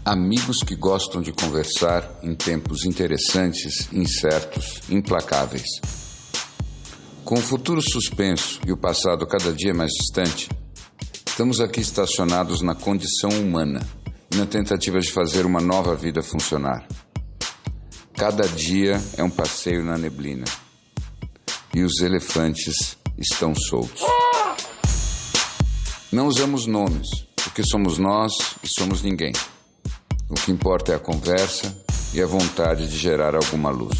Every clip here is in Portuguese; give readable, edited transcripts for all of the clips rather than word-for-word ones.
Amigos que gostam de conversar em tempos interessantes, incertos, implacáveis. Com o futuro suspenso e o passado cada dia mais distante, estamos aqui estacionados na condição humana e na tentativa de fazer uma nova vida funcionar. Cada dia é um passeio na neblina e os elefantes estão soltos. Não usamos nomes, porque somos nós e somos ninguém. O que importa é a conversa e a vontade de gerar alguma luz.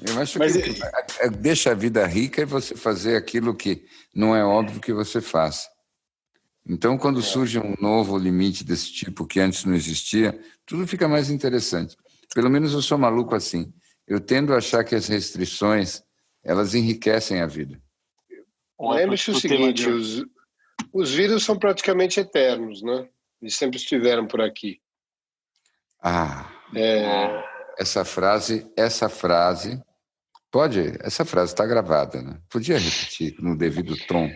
Eu acho que deixa a vida rica é você fazer aquilo que não é óbvio que você faça. Então, quando surge um novo limite desse tipo que antes não existia, tudo fica mais interessante. Pelo menos eu sou maluco assim. Eu tendo a achar que as restrições, elas enriquecem a vida. Lembre-se o seguinte, os vírus são praticamente eternos, né? Eles sempre estiveram por aqui. Essa frase, essa frase está gravada, né? Podia repetir no devido tom.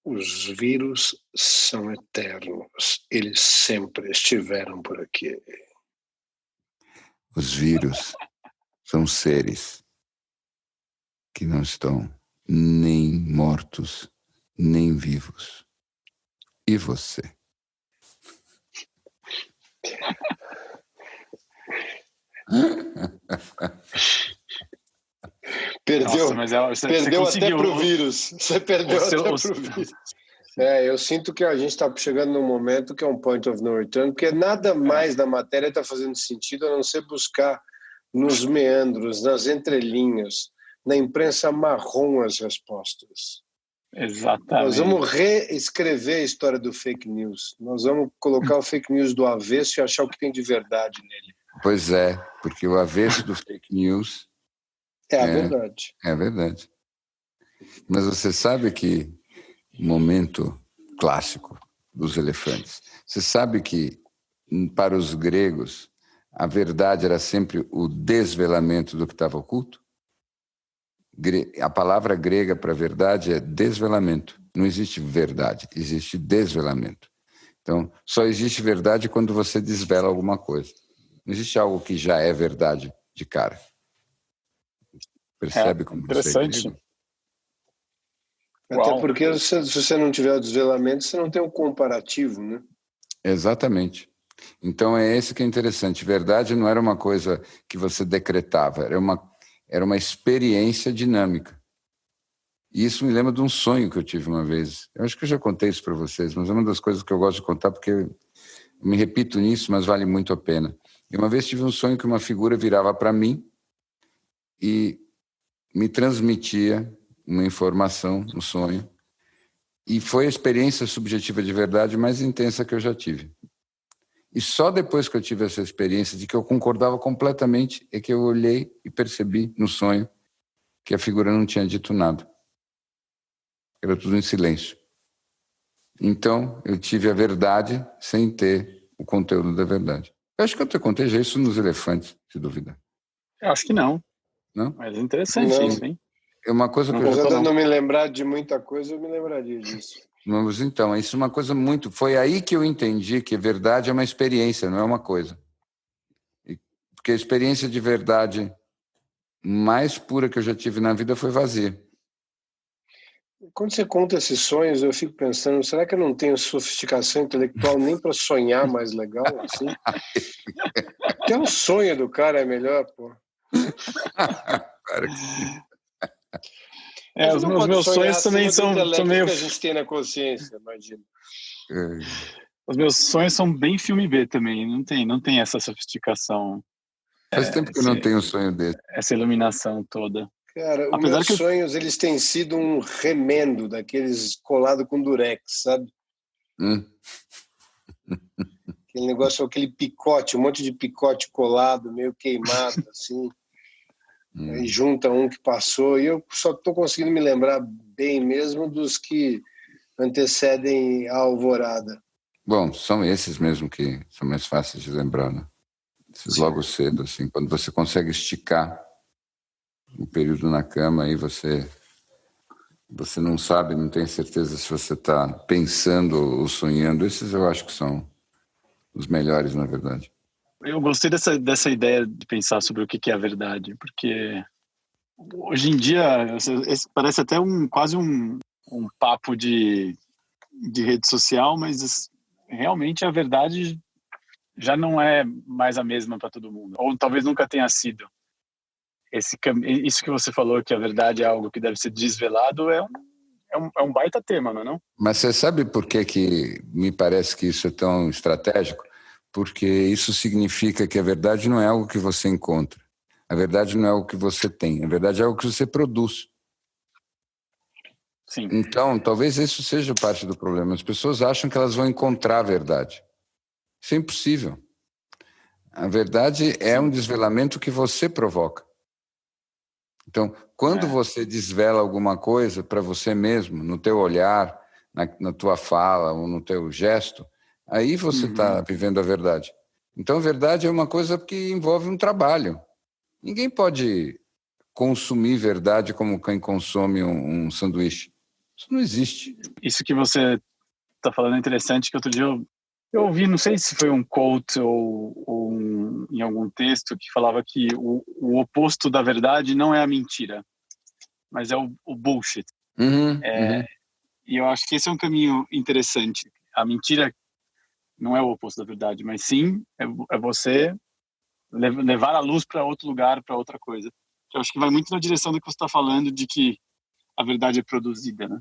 Os vírus são eternos, eles sempre estiveram por aqui. Os vírus são seres que não estão nem mortos, nem vivos. E você? Perdeu, Nossa, perdeu você até pro vírus. Você perdeu até pro vírus. Eu sinto que a gente está chegando num momento que é um point of no return, porque nada mais da matéria está fazendo sentido a não ser buscar nos meandros, nas entrelinhas, na imprensa marrom as respostas. Exatamente. Nós vamos reescrever a história do fake news. Nós vamos colocar o fake news do avesso e achar o que tem de verdade nele. Pois é, porque o avesso do fake news é a verdade. É a verdade. Mas você sabe que momento clássico dos elefantes. Você sabe que para os gregos a verdade era sempre o desvelamento do que estava oculto? A palavra grega para verdade é desvelamento. Não existe verdade, existe desvelamento. Então, só existe verdade quando você desvela alguma coisa. Não existe algo que já é verdade de cara. Percebe como interessante. Você é grego? Até porque se você não tiver o desvelamento, você não tem o comparativo, né? Exatamente. Então é esse que é interessante. Verdade não era uma coisa que você decretava, era uma experiência dinâmica. E isso me lembra de um sonho que eu tive uma vez. Eu acho que eu já contei isso para vocês, mas é uma das coisas que eu gosto de contar porque eu me repito nisso, mas vale muito a pena. E uma vez tive um sonho que uma figura virava para mim e me transmitia uma informação no sonho. E foi a experiência subjetiva de verdade mais intensa que eu já tive. E só depois que eu tive essa experiência de que eu concordava completamente é que eu olhei e percebi no sonho que a figura não tinha dito nada. Era tudo em silêncio. Então, eu tive a verdade sem ter o conteúdo da verdade. Eu acho que eu te contei já isso nos elefantes, se duvidar. Eu acho que não. Não? Mas é interessante isso, hein? É uma coisa que Apesar de eu não me lembrar de muita coisa, eu me lembraria disso. Mas então, isso é uma coisa muito... Foi aí que eu entendi que verdade é uma experiência, não é uma coisa. Porque a experiência de verdade mais pura que eu já tive na vida foi vazia. Quando você conta esses sonhos, eu fico pensando, será que eu não tenho sofisticação intelectual nem para sonhar mais legal assim? Até o sonho do cara é melhor, pô. Claro que sim. Os meus sonhos também são meio... que a gente tem na consciência, imagina. Os meus sonhos são bem filme B também, não tem essa sofisticação. Faz tempo que eu não tenho um sonho desse. Essa iluminação toda. Cara, os meus sonhos, eles têm sido um remendo daqueles colado com durex, sabe? Aquele negócio, aquele picote, um monte de picote colado, meio queimado, assim. Aí junta um que passou, e eu só estou conseguindo me lembrar bem mesmo dos que antecedem a alvorada. Bom, são esses mesmo que são mais fáceis de lembrar, né? Esses logo cedo, assim, quando você consegue esticar um período na cama, aí você você não sabe, não tem certeza se você está pensando ou sonhando. Esses eu acho que são os melhores, na verdade. Eu gostei dessa ideia de pensar sobre o que é a verdade, porque hoje em dia esse parece até quase um papo de rede social, mas realmente a verdade já não é mais a mesma para todo mundo, ou talvez nunca tenha sido. Isso que você falou, que a verdade é algo que deve ser desvelado, é um baita tema, não é não? Mas você sabe por que me parece que isso é tão estratégico? Porque isso significa que a verdade não é algo que você encontra. A verdade não é algo que você tem. A verdade é algo que você produz. Sim. Então, talvez isso seja parte do problema. As pessoas acham que elas vão encontrar a verdade. Isso é impossível. A verdade é um desvelamento que você provoca. Então, quando você desvela alguma coisa para você mesmo, no teu olhar, na tua fala ou no teu gesto, aí você está vivendo a verdade. Então, a verdade é uma coisa que envolve um trabalho. Ninguém pode consumir verdade como quem consome um sanduíche. Isso não existe. Isso que você está falando é interessante, que outro dia eu ouvi, não sei se foi um quote ou em algum texto, que falava que o oposto da verdade não é a mentira, mas é o bullshit. E eu acho que esse é um caminho interessante. A mentira não é o oposto da verdade, mas sim é você levar a luz para outro lugar, para outra coisa. Eu acho que vai muito na direção do que você está falando, de que a verdade é produzida, né?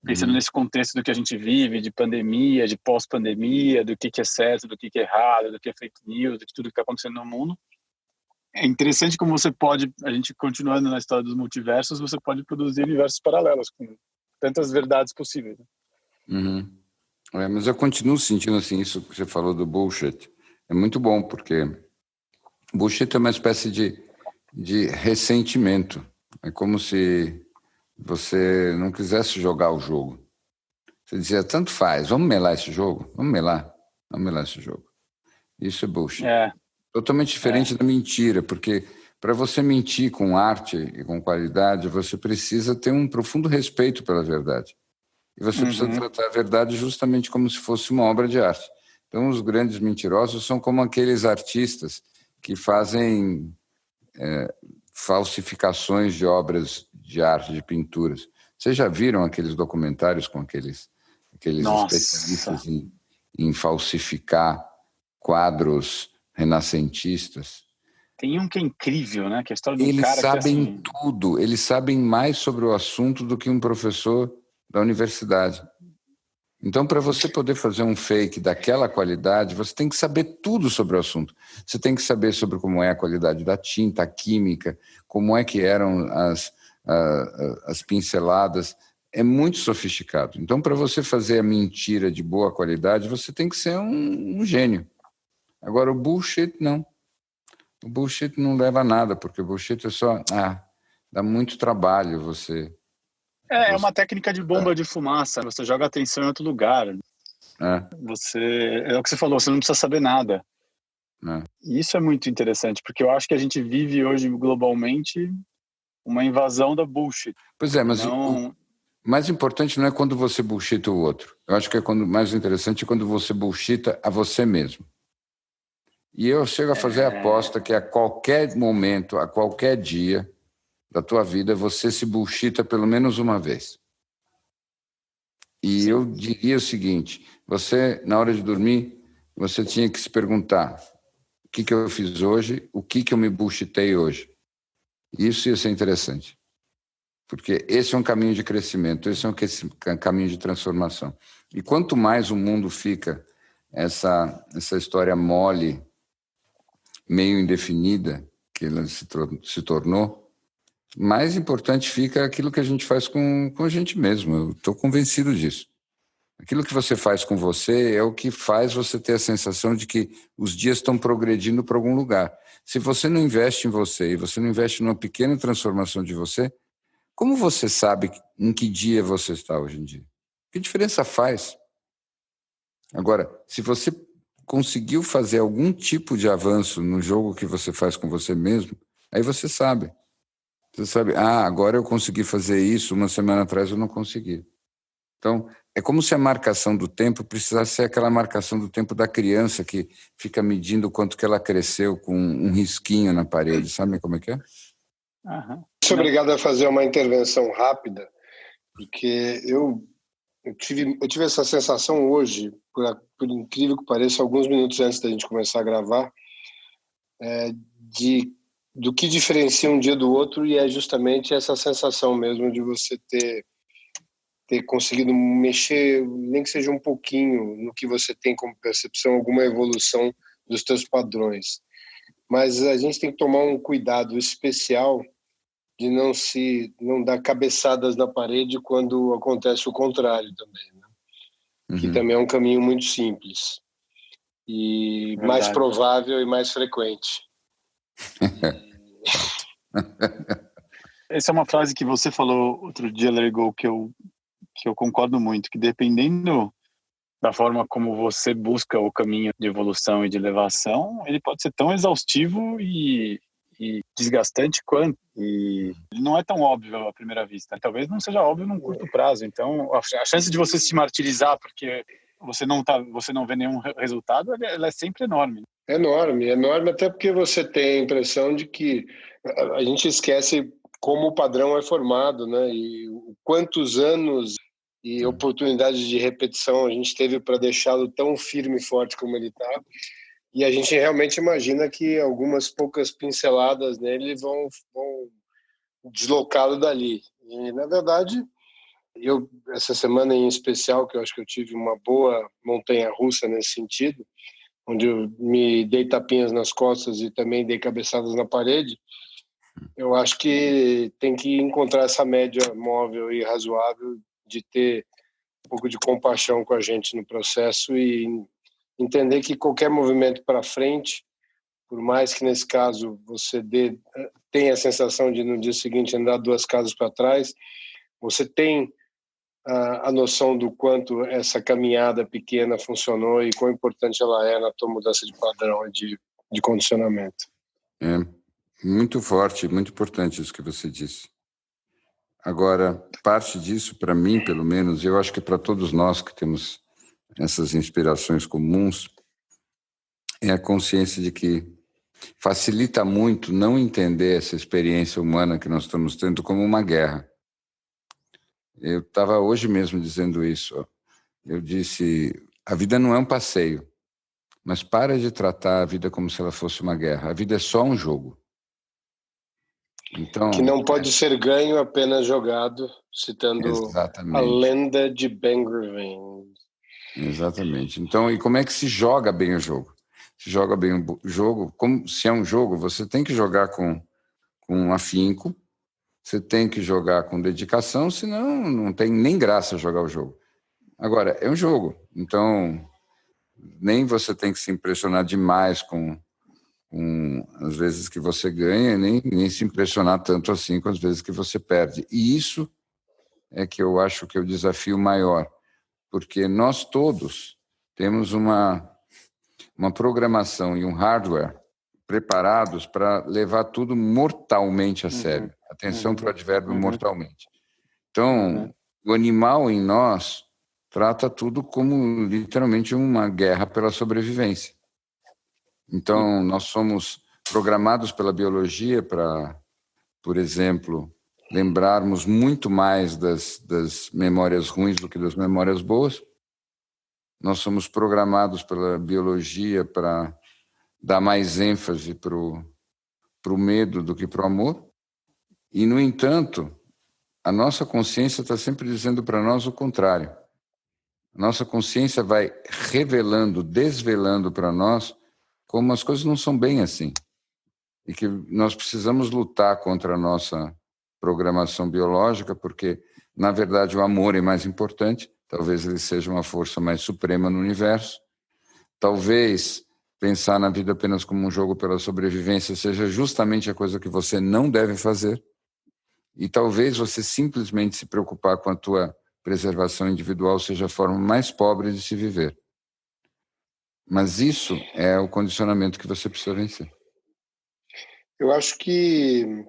Pensando nesse contexto do que a gente vive, de pandemia, de pós-pandemia, do que é certo, do que é errado, do que é fake news, de tudo que está acontecendo no mundo. É interessante como você pode, a gente continuando na história dos multiversos, você pode produzir universos paralelos com tantas verdades possíveis. Mas eu continuo sentindo assim, isso que você falou do bullshit. É muito bom, porque bullshit é uma espécie de ressentimento. É como se você não quisesse jogar o jogo. Você dizia, tanto faz, vamos melar esse jogo? Vamos melar esse jogo. Isso é bullshit. Totalmente diferente da mentira, porque para você mentir com arte e com qualidade, você precisa ter um profundo respeito pela verdade. E você precisa tratar a verdade justamente como se fosse uma obra de arte. Então, os grandes mentirosos são como aqueles artistas que fazem falsificações de obras de arte, de pinturas. Vocês já viram aqueles documentários com aqueles especialistas em falsificar quadros renascentistas? Tem um que é incrível, né? Que é a história do Eles cara sabem que, assim... tudo, eles sabem mais sobre o assunto do que um professor da universidade. Então, para você poder fazer um fake daquela qualidade, você tem que saber tudo sobre o assunto. Você tem que saber sobre como é a qualidade da tinta, a química, como é que eram as pinceladas. É muito sofisticado. Então, para você fazer a mentira de boa qualidade, você tem que ser um gênio. Agora, o bullshit, não. O bullshit não leva a nada, porque o bullshit é só... dá muito trabalho você... É uma técnica de bomba de fumaça. Você joga a atenção em outro lugar. É o que você falou, você não precisa saber nada. E isso é muito interessante, porque eu acho que a gente vive hoje globalmente uma invasão da bullshit. Pois é, mas o mais importante não é quando você bullshita o outro. Eu acho que mais interessante é quando você bullshita a você mesmo. E eu chego a fazer a aposta que a qualquer momento, a qualquer dia da tua vida, você se bullshita pelo menos uma vez. E eu diria o seguinte, você, na hora de dormir, você tinha que se perguntar o que eu fiz hoje, o que eu me bullshitei hoje. Isso ia ser interessante. Porque esse é um caminho de crescimento, esse é um caminho de transformação. E quanto mais o mundo fica essa história mole, meio indefinida, que ela se tornou, mais importante fica aquilo que a gente faz com a gente mesmo. Eu estou convencido disso. Aquilo que você faz com você é o que faz você ter a sensação de que os dias estão progredindo para algum lugar. Se você não investe em você e você não investe numa pequena transformação de você, como você sabe em que dia você está hoje em dia? Que diferença faz? Agora, se você conseguiu fazer algum tipo de avanço no jogo que você faz com você mesmo, aí você sabe. Você sabe, agora eu consegui fazer isso, uma semana atrás eu não consegui. Então, é como se a marcação do tempo precisasse ser aquela marcação do tempo da criança que fica medindo o quanto que ela cresceu com um risquinho na parede. Sabe como é que é? Uhum. Sou obrigado a fazer uma intervenção rápida, porque eu tive essa sensação hoje, por incrível que pareça, alguns minutos antes da gente começar a gravar, do que diferencia um dia do outro, e é justamente essa sensação mesmo de você ter conseguido mexer, nem que seja um pouquinho, no que você tem como percepção, alguma evolução dos teus padrões. Mas a gente tem que tomar um cuidado especial de não dar cabeçadas na parede quando acontece o contrário também, né? Que também é um caminho muito simples e mais provável e mais frequente. Essa é uma frase que você falou outro dia, Lergo, que eu concordo muito, que dependendo da forma como você busca o caminho de evolução e de elevação, ele pode ser tão exaustivo e desgastante quanto. E ele não é tão óbvio à primeira vista. Talvez não seja óbvio num curto prazo. Então, a chance de você se martirizar porque você não vê nenhum resultado, ela é sempre enorme. Enorme, até porque você tem a impressão de que a gente esquece como o padrão é formado, né? E quantos anos e oportunidades de repetição a gente teve para deixá-lo tão firme e forte como ele está. E a gente realmente imagina que algumas poucas pinceladas nele vão deslocá-lo dali. E, na verdade, essa semana em especial, que eu acho que eu tive uma boa montanha-russa nesse sentido, onde eu me dei tapinhas nas costas e também dei cabeçadas na parede, eu acho que tem que encontrar essa média móvel e razoável de ter um pouco de compaixão com a gente no processo e entender que qualquer movimento para frente, por mais que nesse caso você tenha a sensação de no dia seguinte andar 2 casas para trás, você tem a noção do quanto essa caminhada pequena funcionou e quão importante ela é na tua mudança de padrão e de condicionamento. É muito forte, muito importante isso que você disse. Agora, parte disso, para mim, pelo menos, eu acho que para todos nós que temos essas inspirações comuns, é a consciência de que facilita muito não entender essa experiência humana que nós estamos tendo como uma guerra. Eu estava hoje mesmo dizendo isso. Eu disse, a vida não é um passeio, mas para de tratar a vida como se ela fosse uma guerra. A vida é só um jogo. Então, que não pode ser ganho, apenas jogado, citando exatamente a lenda de Ben Green. Exatamente. Então, e como é que se joga bem o jogo? Se joga bem o jogo, como se é um jogo, você tem que jogar com afinco, você tem que jogar com dedicação, senão não tem nem graça jogar o jogo. Agora, é um jogo, então nem você tem que se impressionar demais com as vezes que você ganha, nem se impressionar tanto assim com as vezes que você perde. E isso é que eu acho que é o desafio maior, porque nós todos temos uma programação e um hardware preparados para levar tudo mortalmente a sério. Atenção para o advérbio mortalmente. Então, o animal em nós trata tudo como literalmente uma guerra pela sobrevivência. Então, nós somos programados pela biologia para, por exemplo, lembrarmos muito mais das memórias ruins do que das memórias boas. Nós somos programados pela biologia para dar mais ênfase para o medo do que para o amor. E, no entanto, a nossa consciência está sempre dizendo para nós o contrário. A nossa consciência vai revelando, desvelando para nós como as coisas não são bem assim. E que nós precisamos lutar contra a nossa programação biológica, porque, na verdade, o amor é mais importante. Talvez ele seja uma força mais suprema no universo. Talvez pensar na vida apenas como um jogo pela sobrevivência seja justamente a coisa que você não deve fazer. E talvez você simplesmente se preocupar com a tua preservação individual seja a forma mais pobre de se viver. Mas isso é o condicionamento que você precisa vencer. Eu acho que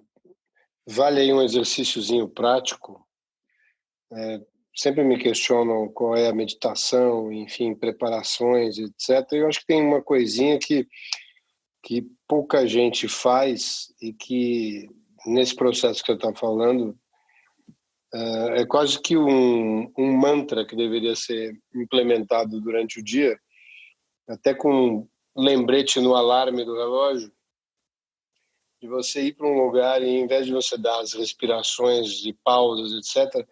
Vale aí um exercíciozinho prático. Sempre me questionam qual é a meditação, enfim, preparações, etc. Eu acho que tem uma coisinha que pouca gente faz e que, nesse processo que eu estou falando, é quase que um mantra que deveria ser implementado durante o dia, até com um lembrete no alarme do relógio, de você ir para um lugar e, em vez de você dar as respirações e pausas, etc.,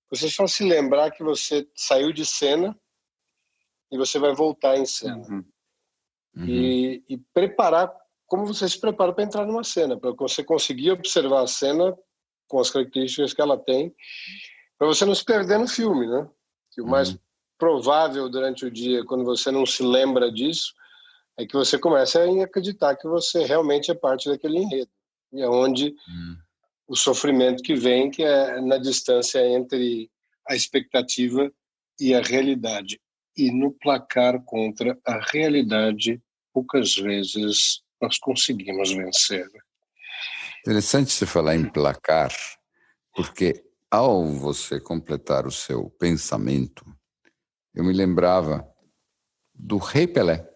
você só se lembrar que você saiu de cena e você vai voltar em cena. E preparar como você se prepara para entrar numa cena, para você conseguir observar a cena com as características que ela tem, para você não se perder no filme, né? Que o mais provável durante o dia, quando você não se lembra disso, é que você comece a acreditar que você realmente é parte daquele enredo. E é onde o sofrimento que vem, que é na distância entre a expectativa e a realidade. E no placar contra a realidade, poucas vezes nós conseguimos vencer. Interessante você falar em placar, porque ao você completar o seu pensamento, eu me lembrava do Rei Pelé,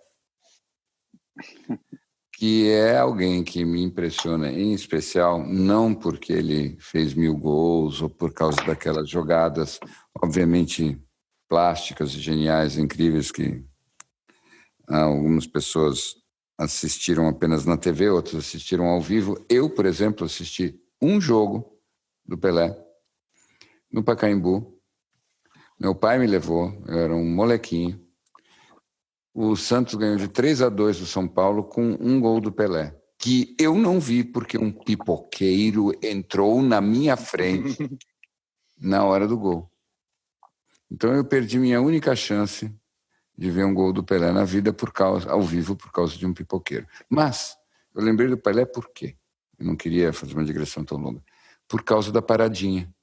que é alguém que me impressiona em especial, não porque ele fez 1000 gols ou por causa daquelas jogadas, obviamente, plásticas e geniais, incríveis, que algumas pessoas assistiram apenas na TV, outros assistiram ao vivo. Eu, por exemplo, assisti um jogo do Pelé no Pacaembu. Meu pai me levou, eu era um molequinho. O Santos ganhou de 3-2 do São Paulo com um gol do Pelé, que eu não vi porque um pipoqueiro entrou na minha frente na hora do gol. Então eu perdi minha única chance de ver um gol do Pelé na vida ao vivo por causa de um pipoqueiro. Mas eu lembrei do Pelé por quê? Eu não queria fazer uma digressão tão longa. Por causa da paradinha.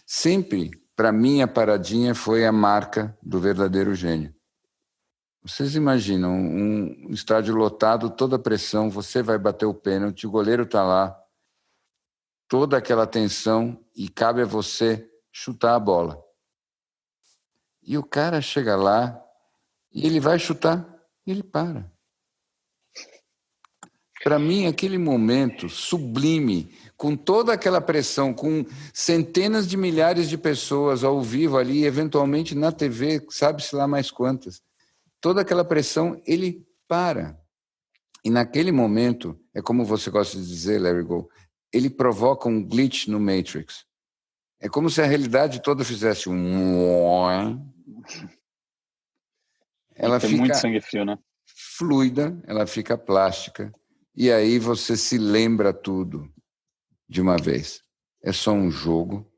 Sempre, para mim, a paradinha foi a marca do verdadeiro gênio. Vocês imaginam um estádio lotado, toda a pressão, você vai bater o pênalti, o goleiro está lá, toda aquela tensão e cabe a você chutar a bola. E o cara chega lá e ele vai chutar e ele para. Para mim, aquele momento sublime, com toda aquela pressão, com centenas de milhares de pessoas ao vivo ali, eventualmente na TV, sabe-se lá mais quantas, toda aquela pressão, ele para. E naquele momento, é como você gosta de dizer, Larry Gold, ele provoca um glitch no Matrix. É como se a realidade toda fizesse um... Ela fica muito sangue frio, né? Fluida, ela fica plástica, e aí você se lembra tudo de uma vez. É só um jogo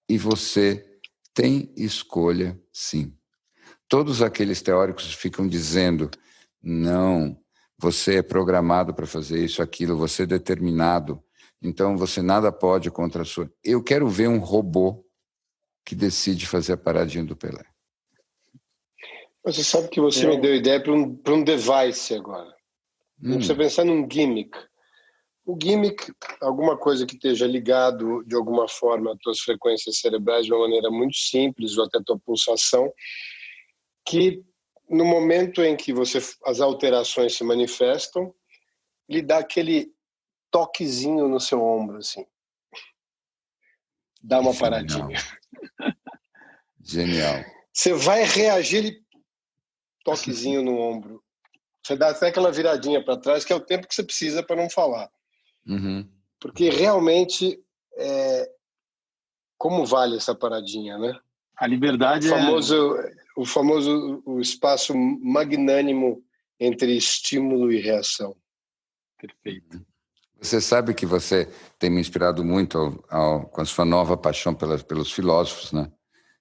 e você tem escolha, sim. Todos aqueles teóricos ficam dizendo, não, você é programado para fazer isso, aquilo, você é determinado, então você nada pode contra a sua... Eu quero ver um robô que decide fazer a paradinha do Pelé. Você sabe que você me deu ideia para um device agora. Não precisa pensar num gimmick. O gimmick, alguma coisa que esteja ligado de alguma forma às tuas frequências cerebrais de uma maneira muito simples, ou até a tua pulsação, que no momento em que as alterações se manifestam, lhe dá aquele toquezinho no seu ombro, assim. Dá uma paradinha. Genial. Você vai reagir, ele toquezinho no ombro. Você dá até aquela viradinha para trás, que é o tempo que você precisa para não falar. Porque realmente, como vale essa paradinha, né? A liberdade o famoso espaço magnânimo entre estímulo e reação. Perfeito. Você sabe que você tem me inspirado muito com a sua nova paixão pelos filósofos, né?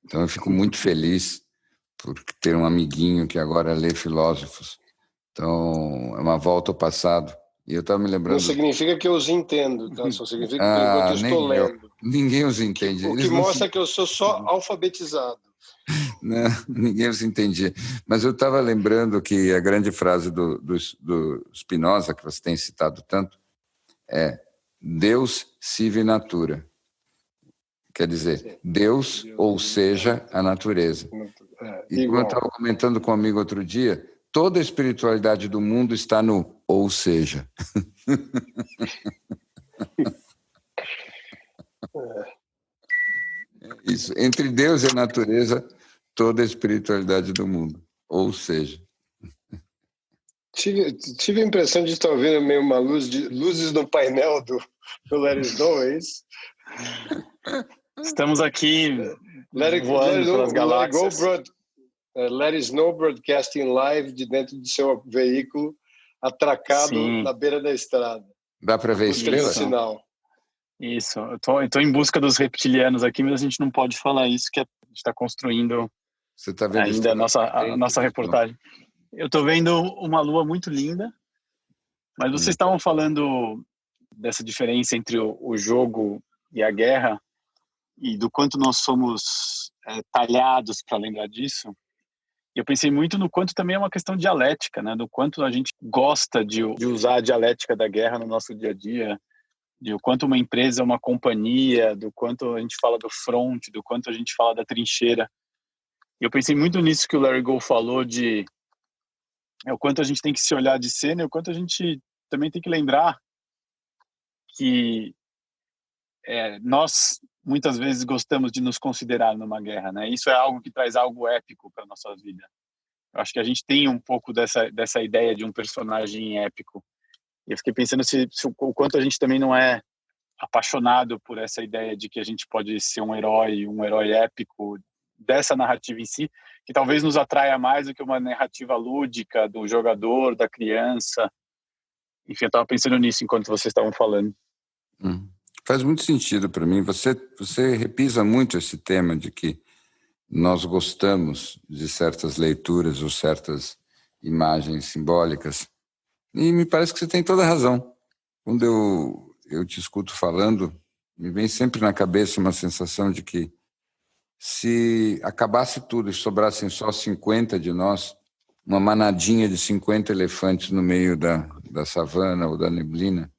Então eu fico muito feliz por ter um amiguinho que agora lê filósofos. Então é uma volta ao passado. E eu estava me lembrando... Não significa que eu os entendo, tá? Só significa que por enquanto eu estou lendo. Ninguém os entende. O que mostra que eu sou só alfabetizado. Não, ninguém os entendia. Mas eu estava lembrando que a grande frase do Spinoza, que você tem citado tanto, é: Deus sive natura. Quer dizer, Deus, ou seja, a natureza. E como eu estava comentando com um amigo outro dia, toda a espiritualidade do mundo está no ou seja. Isso. Entre Deus e a natureza, toda a espiritualidade do mundo. Ou seja. Tive a impressão de estar vendo meio uma luzes no painel do Let It Know, é isso? Estamos aqui voando pelas galáxias. Let It Know broadcasting live de dentro do seu veículo, atracado na beira da estrada. Dá para ver estrela? Sinal. Isso. Eu tô em busca dos reptilianos aqui, mas a gente não pode falar isso, que a gente está construindo Você tá vendo ainda a nossa reportagem. Eu estou vendo uma lua muito linda, mas vocês estavam falando dessa diferença entre o jogo e a guerra e do quanto nós somos talhados para lembrar disso. E eu pensei muito no quanto também é uma questão dialética, né? Do quanto a gente gosta de usar a dialética da guerra no nosso dia a dia, de o quanto uma empresa é uma companhia, do quanto a gente fala do front, do quanto a gente fala da trincheira. E eu pensei muito nisso que o Larry Gold falou de o quanto a gente tem que se olhar de cena e o quanto a gente também tem que lembrar que nós muitas vezes gostamos de nos considerar numa guerra, né? Isso é algo que traz algo épico para nossa vida. Eu acho que a gente tem um pouco dessa ideia de um personagem épico. E eu fiquei pensando o quanto a gente também não é apaixonado por essa ideia de que a gente pode ser um herói épico dessa narrativa em si, que talvez nos atraia mais do que uma narrativa lúdica do jogador, da criança. Enfim, eu estava pensando nisso enquanto vocês estavam falando. Faz muito sentido para mim. Você repisa muito esse tema de que nós gostamos de certas leituras ou certas imagens simbólicas. E me parece que você tem toda a razão. Quando eu te escuto falando, me vem sempre na cabeça uma sensação de que se acabasse tudo e sobrassem só 50 de nós, uma manadinha de 50 elefantes no meio da savana ou da neblina,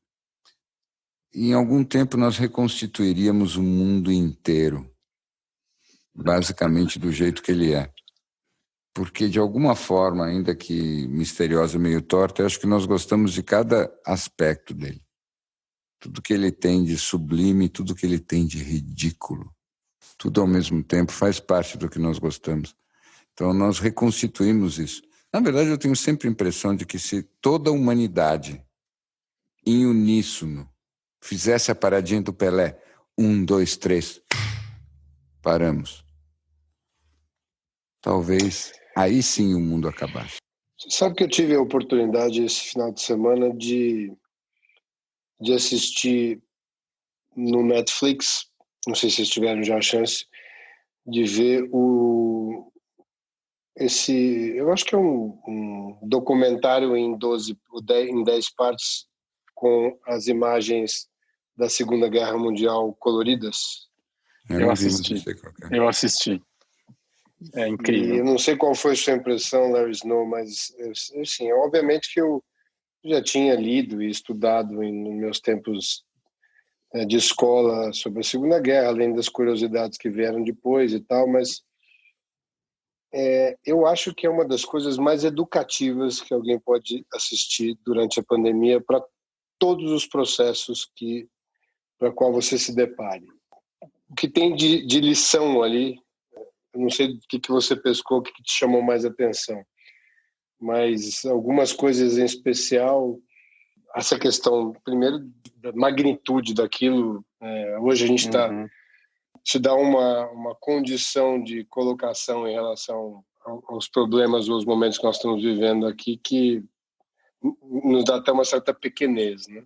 em algum tempo nós reconstituiríamos o mundo inteiro, basicamente do jeito que ele é. Porque, de alguma forma, ainda que misteriosa, meio torta, eu acho que nós gostamos de cada aspecto dele. Tudo que ele tem de sublime, tudo que ele tem de ridículo, tudo ao mesmo tempo faz parte do que nós gostamos. Então, nós reconstituímos isso. Na verdade, eu tenho sempre a impressão de que se toda a humanidade, em uníssono, fizesse a paradinha do Pelé, 1, 2, 3, paramos. Talvez aí sim o mundo acabasse. Sabe que eu tive a oportunidade esse final de semana de assistir no Netflix, não sei se vocês tiveram já a chance, de ver eu acho que é um documentário em 10 partes com as imagens da Segunda Guerra Mundial coloridas. Eu assisti. É incrível. E eu não sei qual foi a sua impressão, Larry Snow, mas assim, obviamente que eu já tinha lido e estudado nos meus tempos de escola sobre a Segunda Guerra, além das curiosidades que vieram depois e tal, mas eu acho que é uma das coisas mais educativas que alguém pode assistir durante a pandemia para todos os processos para qual você se depare. O que tem de lição ali, eu não sei o que você pescou, o que te chamou mais atenção, mas algumas coisas em especial, essa questão, primeiro, da magnitude daquilo. Hoje a gente te dá uma condição de colocação em relação aos problemas ou aos momentos que nós estamos vivendo aqui que nos dá até uma certa pequenez, né?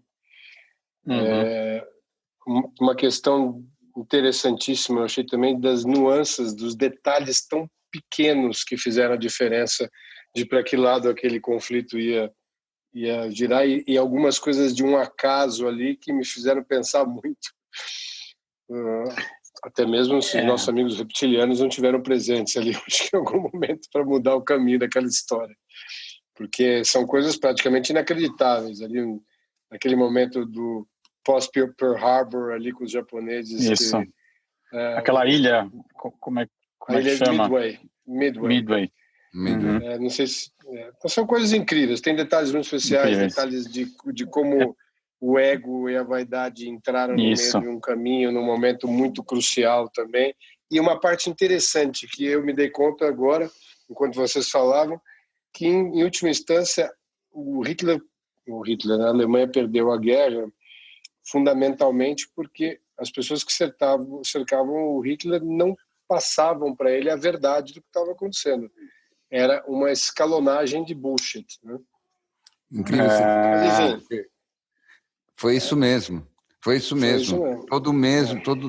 Uma questão interessantíssima, eu achei também, das nuances, dos detalhes tão pequenos que fizeram a diferença de para que lado aquele conflito ia girar, e algumas coisas de um acaso ali que me fizeram pensar muito. Até mesmo se os nossos amigos reptilianos não tiveram presentes ali, acho que em algum momento, para mudar o caminho daquela história. Porque são coisas praticamente inacreditáveis ali, naquele momento pós-Pearl Harbor ali com os japoneses. Isso. Aquela ilha, como é que chama? Midway. Não sei se... Então são coisas incríveis, tem detalhes muito especiais, detalhes de como o ego e a vaidade entraram no meio de um caminho, num momento muito crucial também. E uma parte interessante que eu me dei conta agora, enquanto vocês falavam, que em última instância o Hitler, a Alemanha perdeu a guerra fundamentalmente porque as pessoas que cercavam o Hitler não passavam para ele a verdade do que estava acontecendo. Era uma escalonagem de bullshit, né? Incrível. Foi isso mesmo.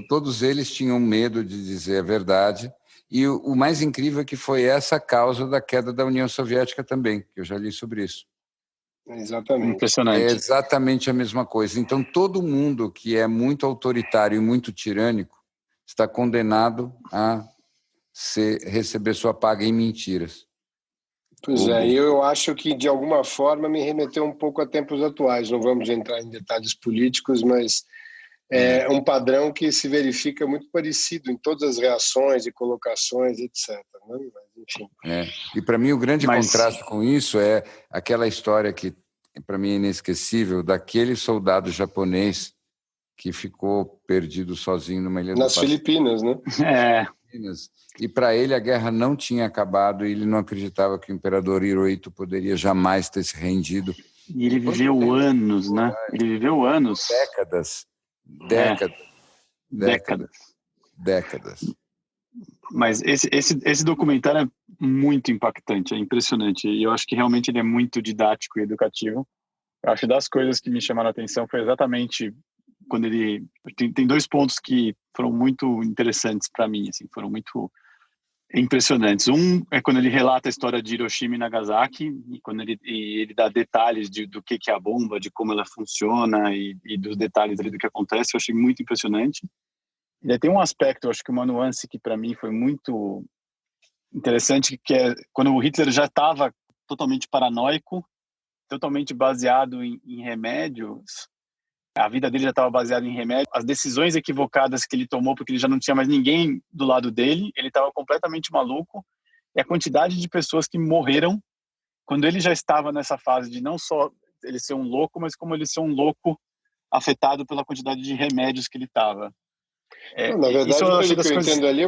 Todos eles tinham medo de dizer a verdade. E o mais incrível é que foi essa a causa da queda da União Soviética também, que eu já li sobre isso. Exatamente. Impressionante. É exatamente a mesma coisa. Então, todo mundo que é muito autoritário e muito tirânico está condenado a receber sua paga em mentiras. Pois é, eu acho que, de alguma forma, me remeteu um pouco a tempos atuais. Não vamos entrar em detalhes políticos, mas é um padrão que se verifica muito parecido em todas as reações e colocações, etc. Né? Mas, enfim. E, para mim, o grande contraste com isso é aquela história que, para mim, é inesquecível, daquele soldado japonês que ficou perdido sozinho numa ilha nas Filipinas, né? E para ele a guerra não tinha acabado e ele não acreditava que o imperador Hirohito poderia jamais ter se rendido. E ele viveu anos, né? Ele viveu anos. Décadas. Mas esse documentário é muito impactante, é impressionante. E eu acho que realmente ele é muito didático e educativo. Eu acho que das coisas que me chamaram a atenção foi exatamente quando ele... Tem dois pontos que foram muito interessantes para mim, assim, foram muito impressionantes. Um é quando ele relata a história de Hiroshima e Nagasaki, e quando ele dá detalhes do que é a bomba, de como ela funciona e dos detalhes ali do que acontece. Eu achei muito impressionante. E aí tem um aspecto, eu acho que uma nuance que para mim foi muito interessante, que é quando o Hitler já estava totalmente paranoico, totalmente baseado em remédios. A vida dele já estava baseada em remédio. As decisões equivocadas que ele tomou, porque ele já não tinha mais ninguém do lado dele, ele estava completamente maluco. E a quantidade de pessoas que morreram quando ele já estava nessa fase de não só ele ser um louco, mas como ele ser um louco afetado pela quantidade de remédios que ele estava. Na verdade, pelo que eu entendo ali,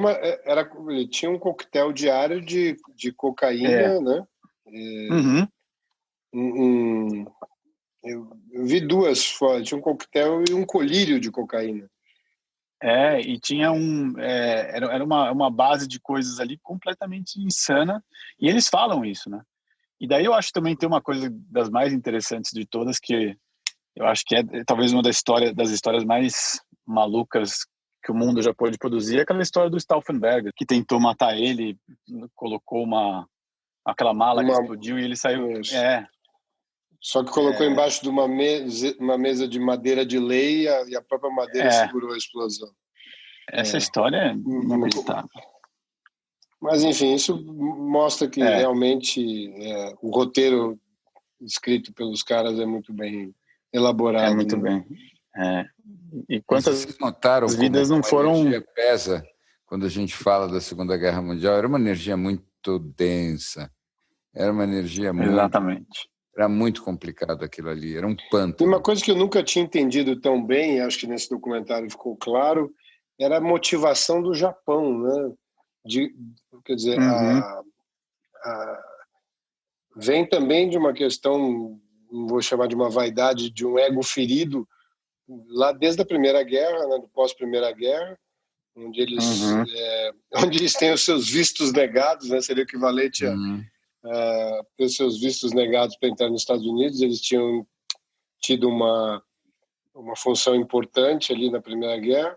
ele tinha um coquetel diário de cocaína, né? Eu vi duas fotos, tinha um coquetel e um colírio de cocaína. E tinha era uma base de coisas ali completamente insana, e eles falam isso, né? E daí eu acho que também tem uma coisa das mais interessantes de todas, que eu acho que é talvez uma das histórias mais malucas que o mundo já pôde produzir, é aquela história do Stauffenberg, que tentou matar ele, colocou aquela mala que explodiu e ele saiu... Só que colocou embaixo de uma mesa de madeira de lei e a própria madeira segurou a explosão. Essa história é inacreditável. Mas, enfim, isso mostra que realmente o roteiro escrito pelos caras é muito bem elaborado. É muito bem. E quantas vocês notaram vidas não foram... A energia pesa quando a gente fala da Segunda Guerra Mundial? Era uma energia muito densa. Era uma energia muito... Exatamente. Era muito complicado aquilo ali, era um pântano. E uma coisa que eu nunca tinha entendido tão bem, acho que nesse documentário ficou claro, era a motivação do Japão, né? Quer dizer, vem também de uma questão, não vou chamar de uma vaidade, de um ego ferido, lá desde a Primeira Guerra, né, do pós-Primeira Guerra, onde eles têm os seus vistos negados, né, seria o equivalente a ter os seus vistos negados para entrar nos Estados Unidos. Eles tinham tido uma função importante ali na Primeira Guerra,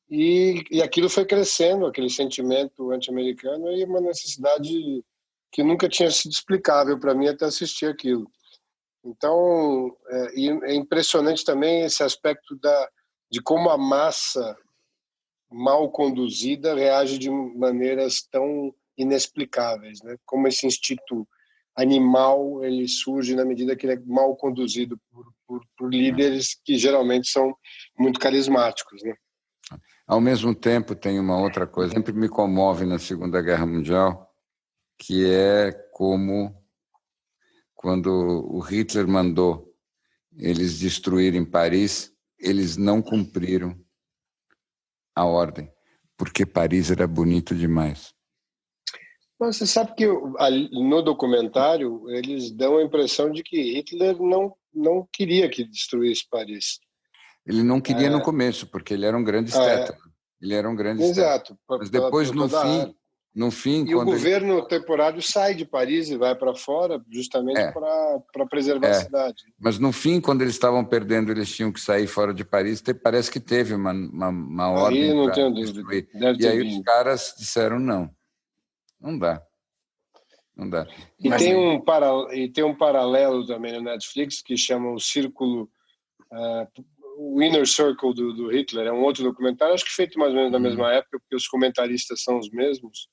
e aquilo foi crescendo, aquele sentimento anti-americano, e uma necessidade que nunca tinha sido explicável para mim até assistir aquilo. Então, é impressionante também esse aspecto de como a massa mal conduzida reage de maneiras tão inexplicáveis, né? Como esse instinto animal ele surge na medida que ele é mal conduzido por líderes que geralmente são muito carismáticos, né? Ao mesmo tempo, tem uma outra coisa que sempre me comove na Segunda Guerra Mundial, que é como quando o Hitler mandou eles destruírem Paris, eles não cumpriram a ordem, porque Paris era bonito demais. Mas você sabe que no documentário eles dão a impressão de que Hitler não queria que destruísse Paris. Ele não queria no começo, porque ele era um grande esteta. Ele era um grande esteta. Exato. Mas depois, no fim... E o governo temporário sai de Paris e vai para fora justamente para preservar a cidade. Mas no fim, quando eles estavam perdendo, eles tinham que sair fora de Paris. Parece que teve uma ordem para destruir. E aí os caras disseram não. Não dá. E tem um paralelo também no Netflix que chama o Círculo, o Inner Circle do Hitler. É um outro documentário, acho que feito mais ou menos na mesma época, porque os comentaristas são os mesmos.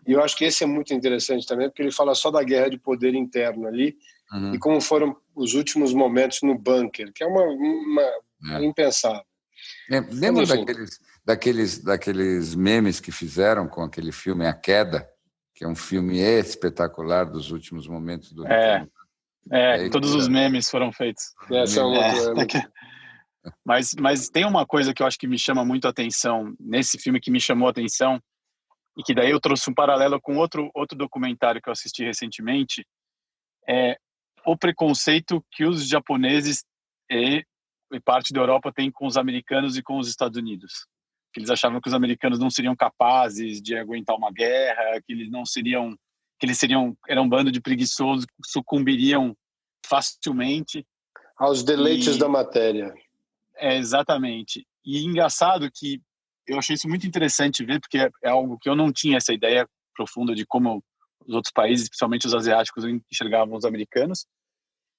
E eu acho que esse é muito interessante também, porque ele fala só da guerra de poder interno ali e como foram os últimos momentos no bunker, que é uma impensável. Lembra daqueles memes que fizeram com aquele filme A Queda, que é um filme espetacular dos últimos momentos do todos os memes foram feitos. Mas tem uma coisa que eu acho que me chama muito a atenção nesse filme, que me chamou a atenção, e que daí eu trouxe um paralelo com outro documentário que eu assisti recentemente, é o preconceito que os japoneses e parte da Europa têm com os americanos e com os Estados Unidos. Que eles achavam que os americanos não seriam capazes de aguentar uma guerra, que eles eram um bando de preguiçosos, sucumbiriam facilmente aos deleites da matéria. Exatamente. E engraçado que eu achei isso muito interessante ver, porque é algo que eu não tinha essa ideia profunda de como os outros países, principalmente os asiáticos, enxergavam os americanos.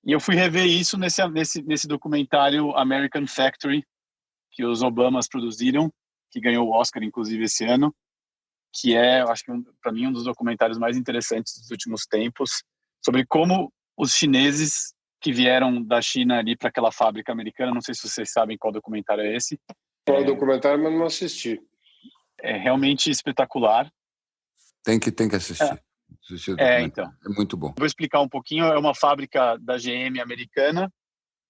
E eu fui rever isso nesse documentário American Factory, que os Obamas produziram, que ganhou o Oscar, inclusive, esse ano, que é, eu acho que para mim, um dos documentários mais interessantes dos últimos tempos, sobre como os chineses que vieram da China ali para aquela fábrica americana, não sei se vocês sabem qual documentário é esse. Qual documentário, mas não assisti. É realmente espetacular. Tem que assistir. Então. É muito bom. Vou explicar um pouquinho. É uma fábrica da GM americana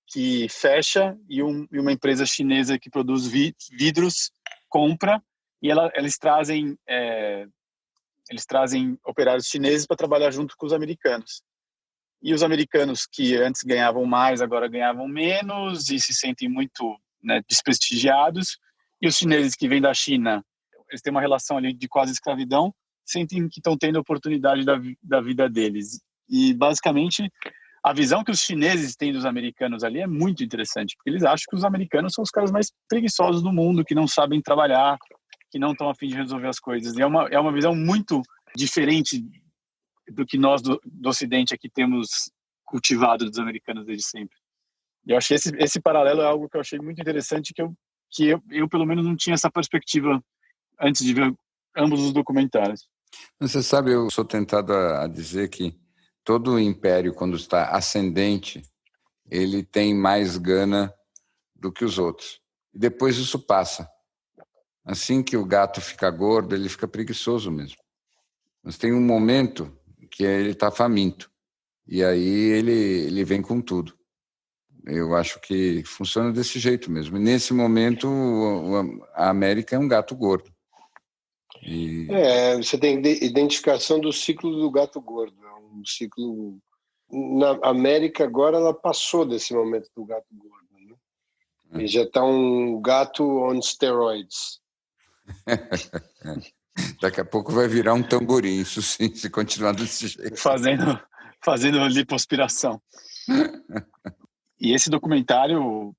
que fecha e uma empresa chinesa que produz vidros compra, e eles trazem operários chineses para trabalhar junto com os americanos. E os americanos que antes ganhavam mais, agora ganhavam menos e se sentem muito desprestigiados. E os chineses que vêm da China, eles têm uma relação ali de quase escravidão, sentem que estão tendo a oportunidade da vida deles. E, basicamente, a visão que os chineses têm dos americanos ali é muito interessante, porque eles acham que os americanos são os caras mais preguiçosos do mundo, que não sabem trabalhar, que não estão a fim de resolver as coisas. E é uma visão muito diferente do que nós do Ocidente aqui temos cultivado dos americanos desde sempre. E eu achei esse paralelo é algo que eu achei muito interessante, que eu pelo menos não tinha essa perspectiva antes de ver ambos os documentários. Você sabe, eu sou tentado a dizer que todo império, quando está ascendente, ele tem mais gana do que os outros. E depois isso passa. Assim que o gato fica gordo, ele fica preguiçoso mesmo. Mas tem um momento que ele está faminto. E aí ele vem com tudo. Eu acho que funciona desse jeito mesmo. E nesse momento, a América é um gato gordo. Você tem identificação do ciclo do gato gordo. É um ciclo... Na América, agora, ela passou desse momento do gato gordo. Né? E já está um gato on steroids. Daqui a pouco vai virar um tamborim, isso sim, se continuar desse jeito. Fazendo lipoaspiração. E esse documentário,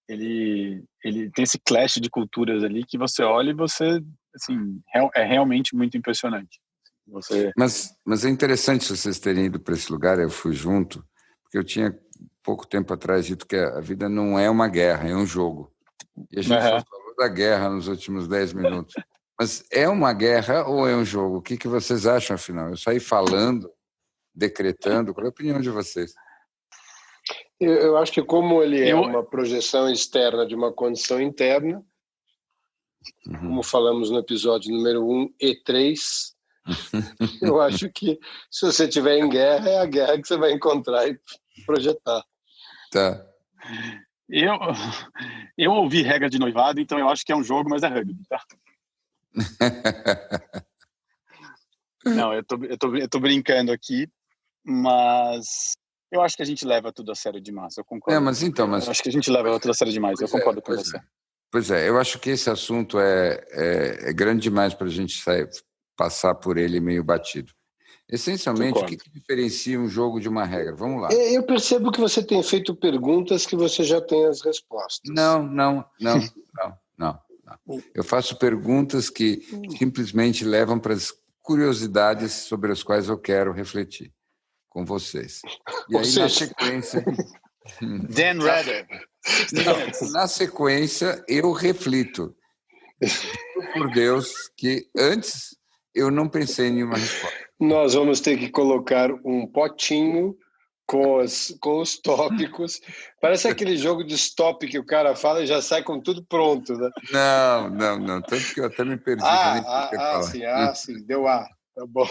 ele tem esse clash de culturas ali que você olha e você, assim, é realmente muito impressionante. Mas é interessante vocês terem ido para esse lugar, eu fui junto, porque eu tinha pouco tempo atrás dito que a vida não é uma guerra, é um jogo. E a gente só falou da guerra nos últimos 10 minutos. Mas é uma guerra ou é um jogo? O que vocês acham, afinal? Eu saí falando, decretando. Qual é a opinião de vocês? Eu acho que como ele é uma projeção externa de uma condição interna, como falamos no episódio número 1 e 3, eu acho que se você estiver em guerra, é a guerra que você vai encontrar e projetar. Tá. Eu ouvi regra de noivado, então eu acho que é um jogo, mas é rugby, tá? Não, eu tô brincando aqui, mas eu acho que a gente leva tudo a sério demais, eu concordo. Mas eu acho que a gente leva tudo a sério demais, eu concordo com você. Pois é, eu acho que esse assunto é grande demais para a gente passar por ele meio batido. Essencialmente, o que diferencia um jogo de uma regra? Vamos lá. Eu percebo que você tem feito perguntas que você já tem as respostas. Não. Eu faço perguntas que simplesmente levam para as curiosidades sobre as quais eu quero refletir com vocês. E aí, na sequência... Dan Rather. Na sequência, eu reflito. Por Deus, que antes eu não pensei em nenhuma resposta. Nós vamos ter que colocar um potinho com os tópicos. Parece aquele jogo de stop que o cara fala e já sai com tudo pronto, né? Não. Tanto que eu até me perdi. Sim, deu A. Tá bom.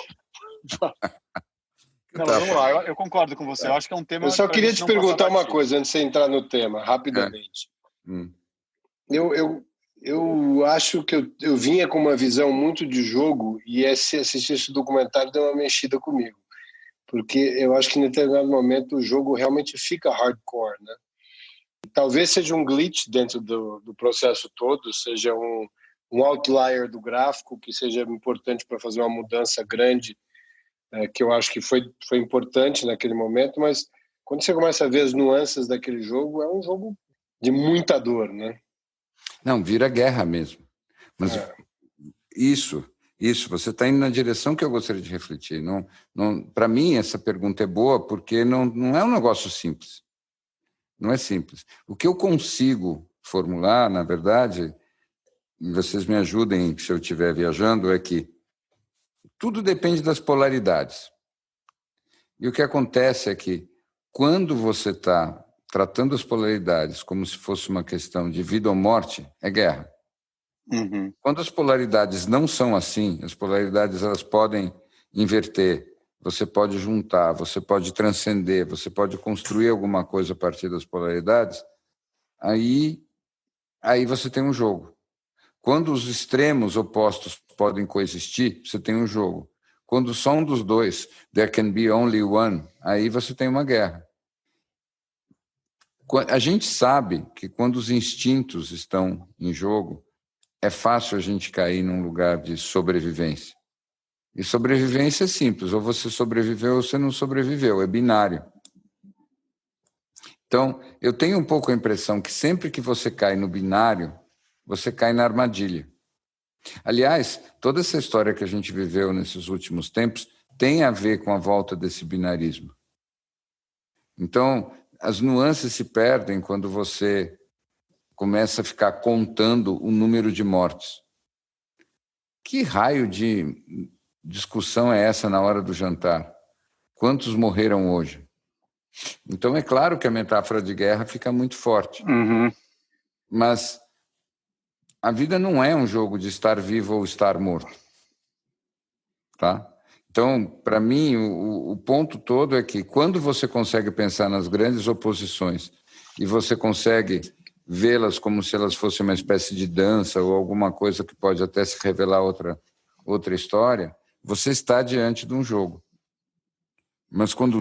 Não, vamos lá, eu concordo com você. Eu acho que é um tema. Eu só queria te perguntar uma coisa antes de você entrar no tema, rapidamente. Eu acho que eu vinha com uma visão muito de jogo e assistir esse documentário deu uma mexida comigo. Porque eu acho que em determinado momento o jogo realmente fica hardcore, né? Talvez seja um glitch dentro do processo todo, seja um outlier do gráfico que seja importante para fazer uma mudança grande, que eu acho que foi importante naquele momento, mas quando você começa a ver as nuances daquele jogo, é um jogo de muita dor, né? Não, vira guerra mesmo. Mas isso, você está indo na direção que eu gostaria de refletir. Para mim, essa pergunta é boa porque não é um negócio simples. Não é simples. O que eu consigo formular, na verdade, e vocês me ajudem se eu estiver viajando, é que tudo depende das polaridades. E o que acontece é que, quando você está tratando as polaridades como se fosse uma questão de vida ou morte, é guerra. Quando as polaridades não são assim, as polaridades elas podem inverter, você pode juntar, você pode transcender, você pode construir alguma coisa a partir das polaridades, aí você tem um jogo. Quando os extremos opostos podem coexistir, você tem um jogo. Quando só um dos dois, there can be only one, aí você tem uma guerra. A gente sabe que quando os instintos estão em jogo, é fácil a gente cair num lugar de sobrevivência. E sobrevivência é simples, ou você sobreviveu ou você não sobreviveu, é binário. Então, eu tenho um pouco a impressão que sempre que você cai no binário, você cai na armadilha. Aliás, toda essa história que a gente viveu nesses últimos tempos tem a ver com a volta desse binarismo. Então, as nuances se perdem quando você começa a ficar contando o número de mortes. Que raio de discussão é essa na hora do jantar? Quantos morreram hoje? Então, é claro que a metáfora de guerra fica muito forte. Mas a vida não é um jogo de estar vivo ou estar morto. Tá? Então, para mim, o ponto todo é que quando você consegue pensar nas grandes oposições e você consegue vê-las como se elas fossem uma espécie de dança ou alguma coisa que pode até se revelar outra história, você está diante de um jogo. Mas quando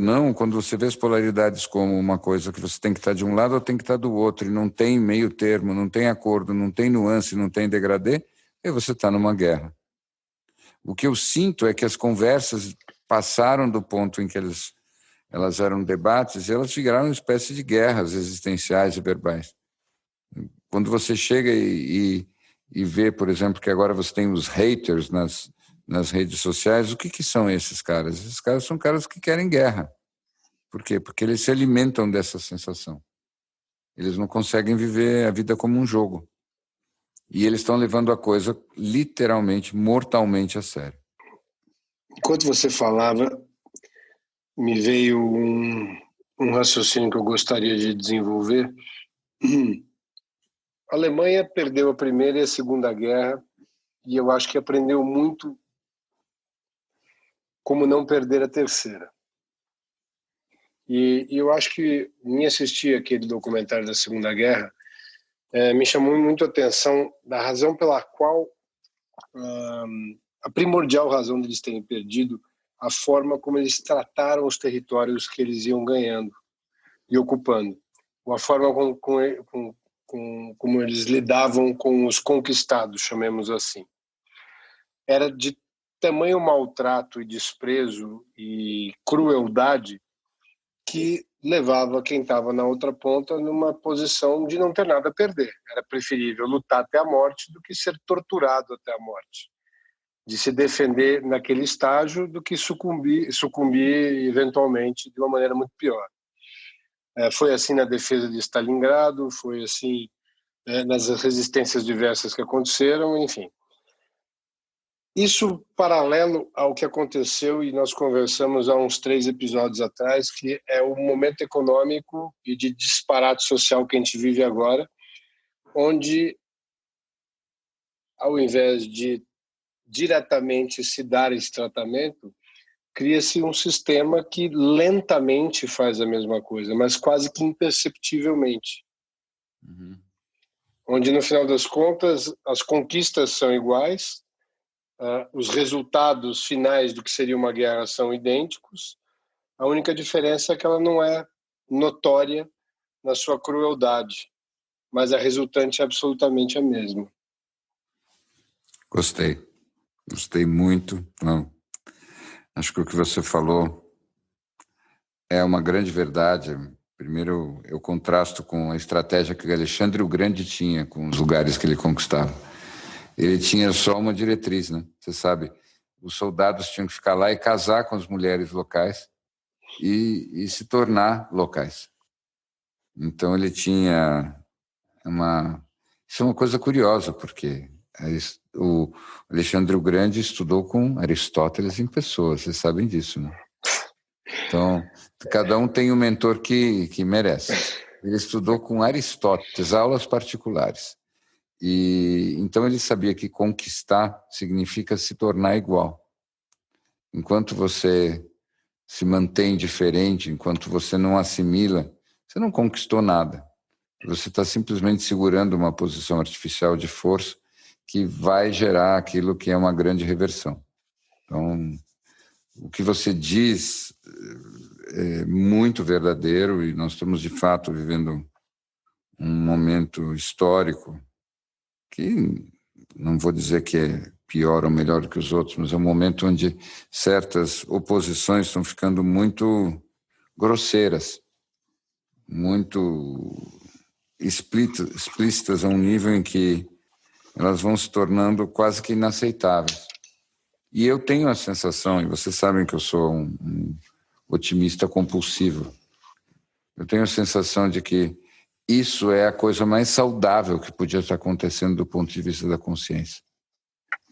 você vê as polaridades como uma coisa que você tem que estar de um lado ou tem que estar do outro, e não tem meio termo, não tem acordo, não tem nuance, não tem degradê, aí você está numa guerra. O que eu sinto é que as conversas passaram do ponto em que elas eram debates e elas viraram uma espécie de guerras existenciais e verbais. Quando você chega e vê, por exemplo, que agora você tem os haters nas redes sociais, o que são esses caras? Esses caras são caras que querem guerra. Por quê? Porque eles se alimentam dessa sensação. Eles não conseguem viver a vida como um jogo. E eles estão levando a coisa literalmente, mortalmente a sério. Enquanto você falava, me veio um raciocínio que eu gostaria de desenvolver. A Alemanha perdeu a Primeira e a Segunda Guerra e eu acho que aprendeu muito como não perder a Terceira. E eu acho que, em assistir aquele documentário da Segunda Guerra, me chamou muito a atenção da razão pela qual, a primordial razão deles terem perdido, a forma como eles trataram os territórios que eles iam ganhando e ocupando, a forma como eles lidavam com os conquistados, chamemos assim. Era de tamanho maltrato e desprezo e crueldade que levava quem estava na outra ponta numa posição de não ter nada a perder. Era preferível lutar até a morte do que ser torturado até a morte, de se defender naquele estágio do que sucumbir eventualmente de uma maneira muito pior. Foi assim na defesa de Stalingrado, foi assim nas resistências diversas que aconteceram, enfim. Isso paralelo ao que aconteceu, e nós conversamos há uns 3 episódios atrás, que é o momento econômico e de disparate social que a gente vive agora, onde, ao invés de diretamente se dar esse tratamento, cria-se um sistema que lentamente faz a mesma coisa, mas quase que imperceptivelmente. Uhum. Onde, no final das contas, as conquistas são iguais, os resultados finais do que seria uma guerra são idênticos. A única diferença é que ela não é notória na sua crueldade, mas a resultante é absolutamente a mesma. Gostei muito. Não, acho que o que você falou é uma grande verdade. Primeiro, eu contrasto com a estratégia que Alexandre o Grande tinha com os lugares que ele conquistava. Ele tinha só uma diretriz, né? Você sabe, os soldados tinham que ficar lá e casar com as mulheres locais e se tornar locais. Então ele tinha Isso é uma coisa curiosa, porque o Alexandre o Grande estudou com Aristóteles em pessoa, vocês sabem disso, né? Então, cada um tem um mentor que merece. Ele estudou com Aristóteles, aulas particulares. E então ele sabia que conquistar significa se tornar igual. Enquanto você se mantém diferente, enquanto você não assimila, você não conquistou nada. Você está simplesmente segurando uma posição artificial de força que vai gerar aquilo que é uma grande reversão. Então, o que você diz é muito verdadeiro e nós estamos, de fato, vivendo um momento histórico que não vou dizer que é pior ou melhor que os outros, mas é um momento onde certas oposições estão ficando muito grosseiras, muito explícitas a um nível em que elas vão se tornando quase que inaceitáveis. E eu tenho a sensação, e vocês sabem que eu sou um otimista compulsivo, eu tenho a sensação de que isso é a coisa mais saudável que podia estar acontecendo do ponto de vista da consciência.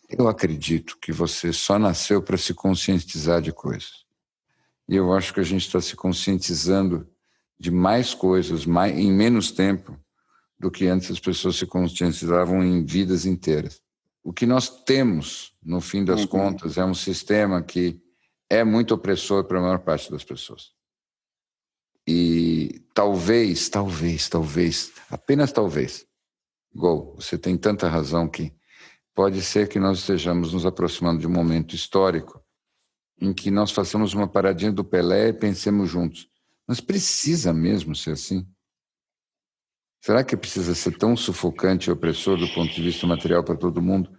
Eu acredito que você só nasceu para se conscientizar de coisas. E eu acho que a gente está se conscientizando de mais coisas em menos tempo do que antes as pessoas se conscientizavam em vidas inteiras. O que nós temos, no fim das contas, é um sistema que é muito opressor para a maior parte das pessoas. E talvez, apenas talvez, Gol, você tem tanta razão que pode ser que nós estejamos nos aproximando de um momento histórico em que nós façamos uma paradinha do Pelé e pensemos juntos. Mas precisa mesmo ser assim? Será que precisa ser tão sufocante e opressor do ponto de vista material para todo mundo?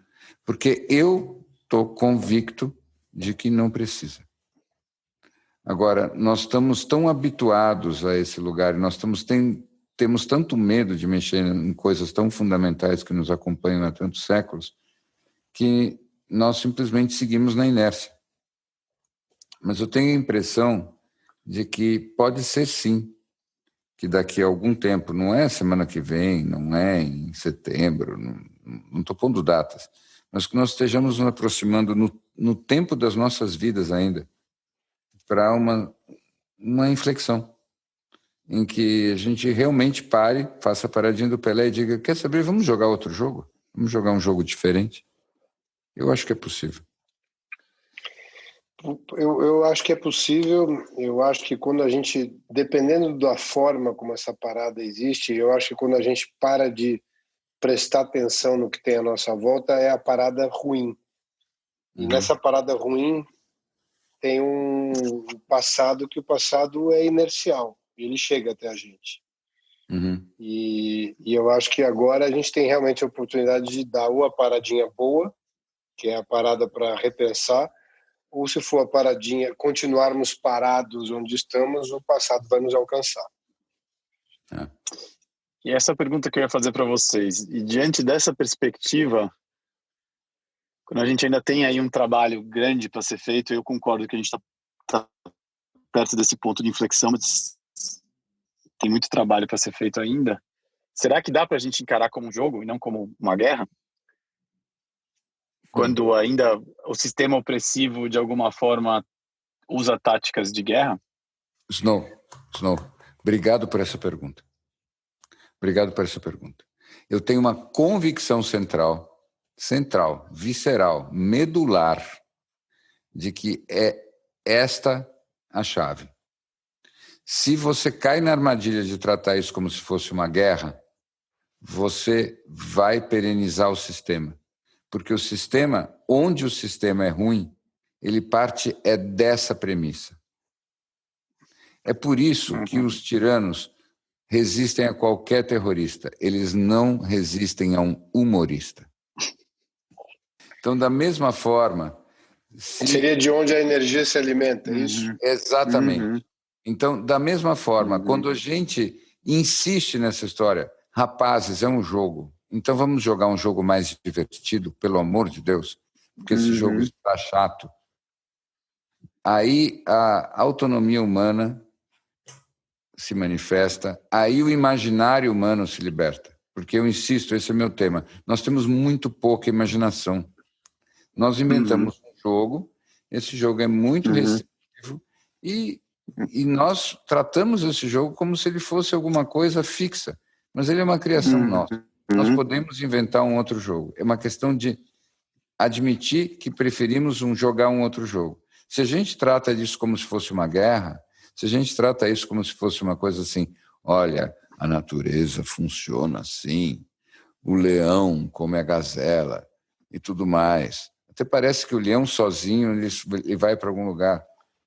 Porque eu estou convicto de que não precisa. Agora, nós estamos tão habituados a esse lugar, temos tanto medo de mexer em coisas tão fundamentais que nos acompanham há tantos séculos, que nós simplesmente seguimos na inércia. Mas eu tenho a impressão de que pode ser sim, que daqui a algum tempo, não é semana que vem, não é em setembro, não estou pondo datas, mas que nós estejamos nos aproximando no tempo das nossas vidas ainda, para uma inflexão. em que a gente realmente pare, faça a paradinha do Pelé e diga, quer saber, vamos jogar outro jogo? Vamos jogar um jogo diferente? Eu acho que é possível. Eu acho que é possível. Eu acho que quando a gente, dependendo da forma como essa parada existe, eu acho que quando a gente para de prestar atenção no que tem à nossa volta, é a parada ruim. E nessa parada ruim tem um passado que o passado é inercial. Ele chega até a gente. E eu acho que agora a gente tem realmente a oportunidade de dar uma paradinha boa, que é a parada para repensar, ou se for a paradinha, continuarmos parados onde estamos, o passado vai nos alcançar. E essa pergunta que eu ia fazer para vocês, e diante dessa perspectiva, quando a gente ainda tem aí um trabalho grande para ser feito, eu concordo que a gente está perto desse ponto de inflexão, mas tem muito trabalho para ser feito ainda. Será que dá para a gente encarar como um jogo e não como uma guerra? Quando ainda o sistema opressivo, de alguma forma, usa táticas de guerra? Snow, obrigado por essa pergunta. Eu tenho uma convicção central, visceral, medular, de que é esta a chave. Se você cai na armadilha de tratar isso como se fosse uma guerra, você vai perenizar o sistema. Porque o sistema, onde o sistema é ruim, ele parte dessa premissa. É por isso que os tiranos resistem a qualquer terrorista. Eles não resistem a um humorista. Então, da mesma forma... Seria de onde a energia se alimenta, isso? Exatamente. Então, da mesma forma, quando a gente insiste nessa história, rapazes, é um jogo, então vamos jogar um jogo mais divertido, pelo amor de Deus, porque esse jogo está chato. Aí a autonomia humana se manifesta, aí o imaginário humano se liberta. Porque eu insisto, esse é o meu tema, nós temos muito pouca imaginação. Nós inventamos um jogo, esse jogo é muito restritivo e nós tratamos esse jogo como se ele fosse alguma coisa fixa, mas ele é uma criação nossa. Nós podemos inventar um outro jogo. É uma questão de admitir que preferimos jogar um outro jogo. Se a gente trata disso como se fosse uma guerra, se a gente trata isso como se fosse uma coisa assim, olha, a natureza funciona assim, o leão come a gazela e tudo mais. Até parece que o leão sozinho ele vai para algum lugar.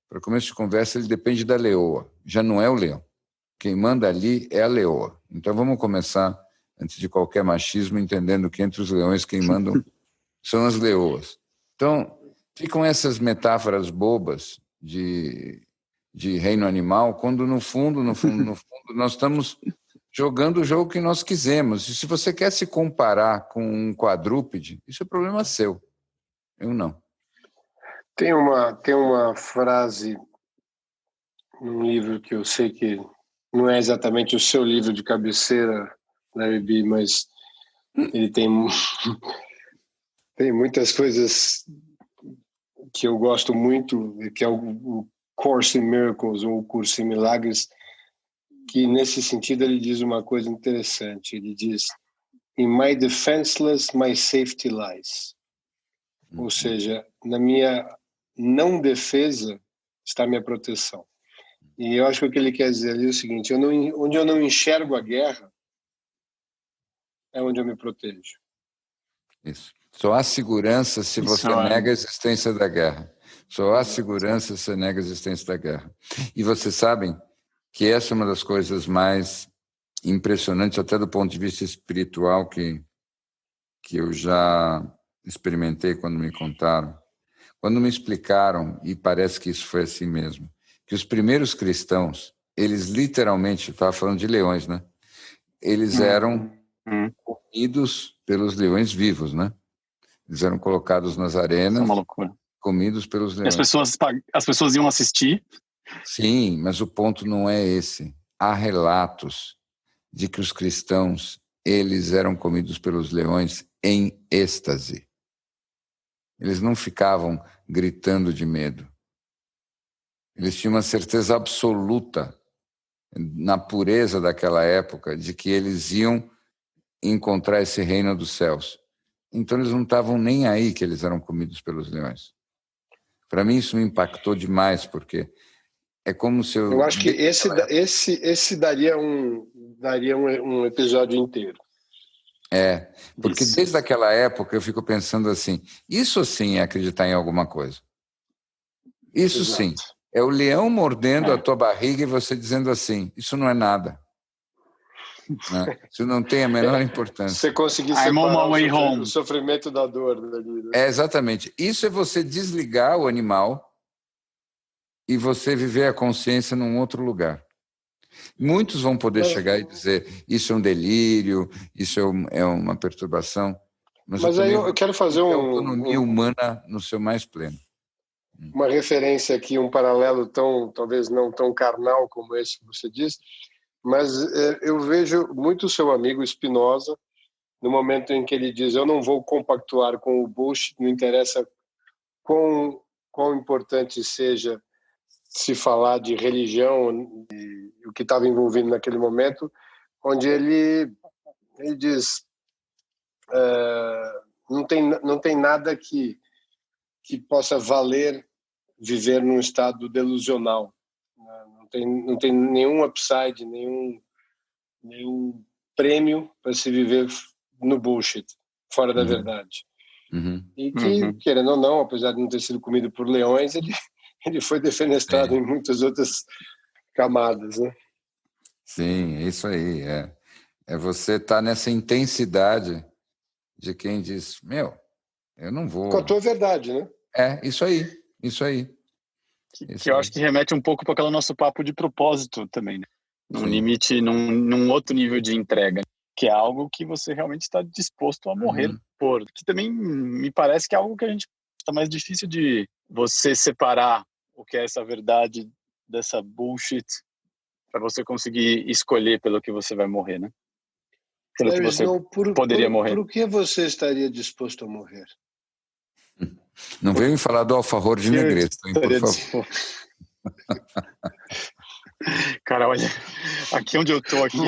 Para começo de conversa, ele depende da leoa. Já não é o leão. Quem manda ali é a leoa. Então vamos começar, antes de qualquer machismo, entendendo que entre os leões quem mandam são as leoas. Então, ficam essas metáforas bobas de reino animal, quando no fundo, nós estamos jogando o jogo que nós quisemos. E se você quer se comparar com um quadrúpede, isso é problema seu. Eu não. Tem uma frase num livro que eu sei que não é exatamente o seu livro de cabeceira, Larry B., mas ele tem muitas coisas que eu gosto muito, que é o Course in Miracles, ou o Curso em Milagres, que nesse sentido ele diz uma coisa interessante. Ele diz: "In my defenseless, my safety lies." Ou seja, na minha não defesa está a minha proteção. E eu acho que o que ele quer dizer ali é o seguinte: onde eu não enxergo a guerra é onde eu me protejo. Isso. Só há segurança se você nega a existência da guerra. Só há segurança se você nega a existência da guerra. E vocês sabem que essa é uma das coisas mais impressionantes, até do ponto de vista espiritual, que eu já experimentei quando me contaram. Quando me explicaram, e parece que isso foi assim mesmo, que os primeiros cristãos, eles literalmente, estava falando de leões, né? Eles eram comidos pelos leões vivos, né? Eles eram colocados nas arenas, é uma loucura, comidos pelos leões. As pessoas iam assistir? Sim, mas o ponto não é esse. Há relatos de que os cristãos, eles eram comidos pelos leões em êxtase. Eles não ficavam gritando de medo. Eles tinham uma certeza absoluta na pureza daquela época, de que eles iam encontrar esse reino dos céus. Então eles não estavam nem aí que eles eram comidos pelos leões. Para mim isso me impactou demais, porque é como se eu acho que esse daria um episódio inteiro. Porque desde aquela época eu fico pensando assim, isso sim é acreditar em alguma coisa. Isso Exato. Sim. É o leão mordendo a tua barriga e você dizendo assim, isso não é nada. Né? Isso não tem a menor importância. Você conseguir separar o sofrimento da dor. Né? Exatamente. Isso é você desligar o animal e você viver a consciência num outro lugar. Muitos vão poder chegar e dizer isso é um delírio, isso é uma perturbação. Mas aí eu quero fazer uma autonomia humana no seu mais pleno. Uma referência aqui, um paralelo talvez não tão carnal como esse que você disse, mas eu vejo muito o seu amigo Spinoza no momento em que ele diz eu não vou compactuar com o bullshit, não interessa quão importante seja se falar de religião e o que estava envolvido naquele momento, onde ele diz não tem nada que possa valer viver num estado delusional. Não tem nenhum upside, nenhum prêmio para se viver no bullshit, fora da verdade. E que, querendo ou não, apesar de não ter sido comido por leões, ele foi defenestrado em muitas outras camadas, né? Sim, isso aí. É você estar nessa intensidade de quem diz, eu não vou... Com a tua verdade, né? Isso aí. Que eu acho que remete um pouco para aquele nosso papo de propósito também, né? Num limite, num outro nível de entrega, que é algo que você realmente está disposto a morrer por. Que também me parece que é algo que a gente está mais difícil de você separar o que é essa verdade dessa bullshit para você conseguir escolher pelo que você vai morrer, né? Pelo que você poderia morrer. Por que você estaria disposto a morrer? Não veio me falar do alfajor de Negresco, hein, por favor. Cara, olha, aqui onde eu tô aqui,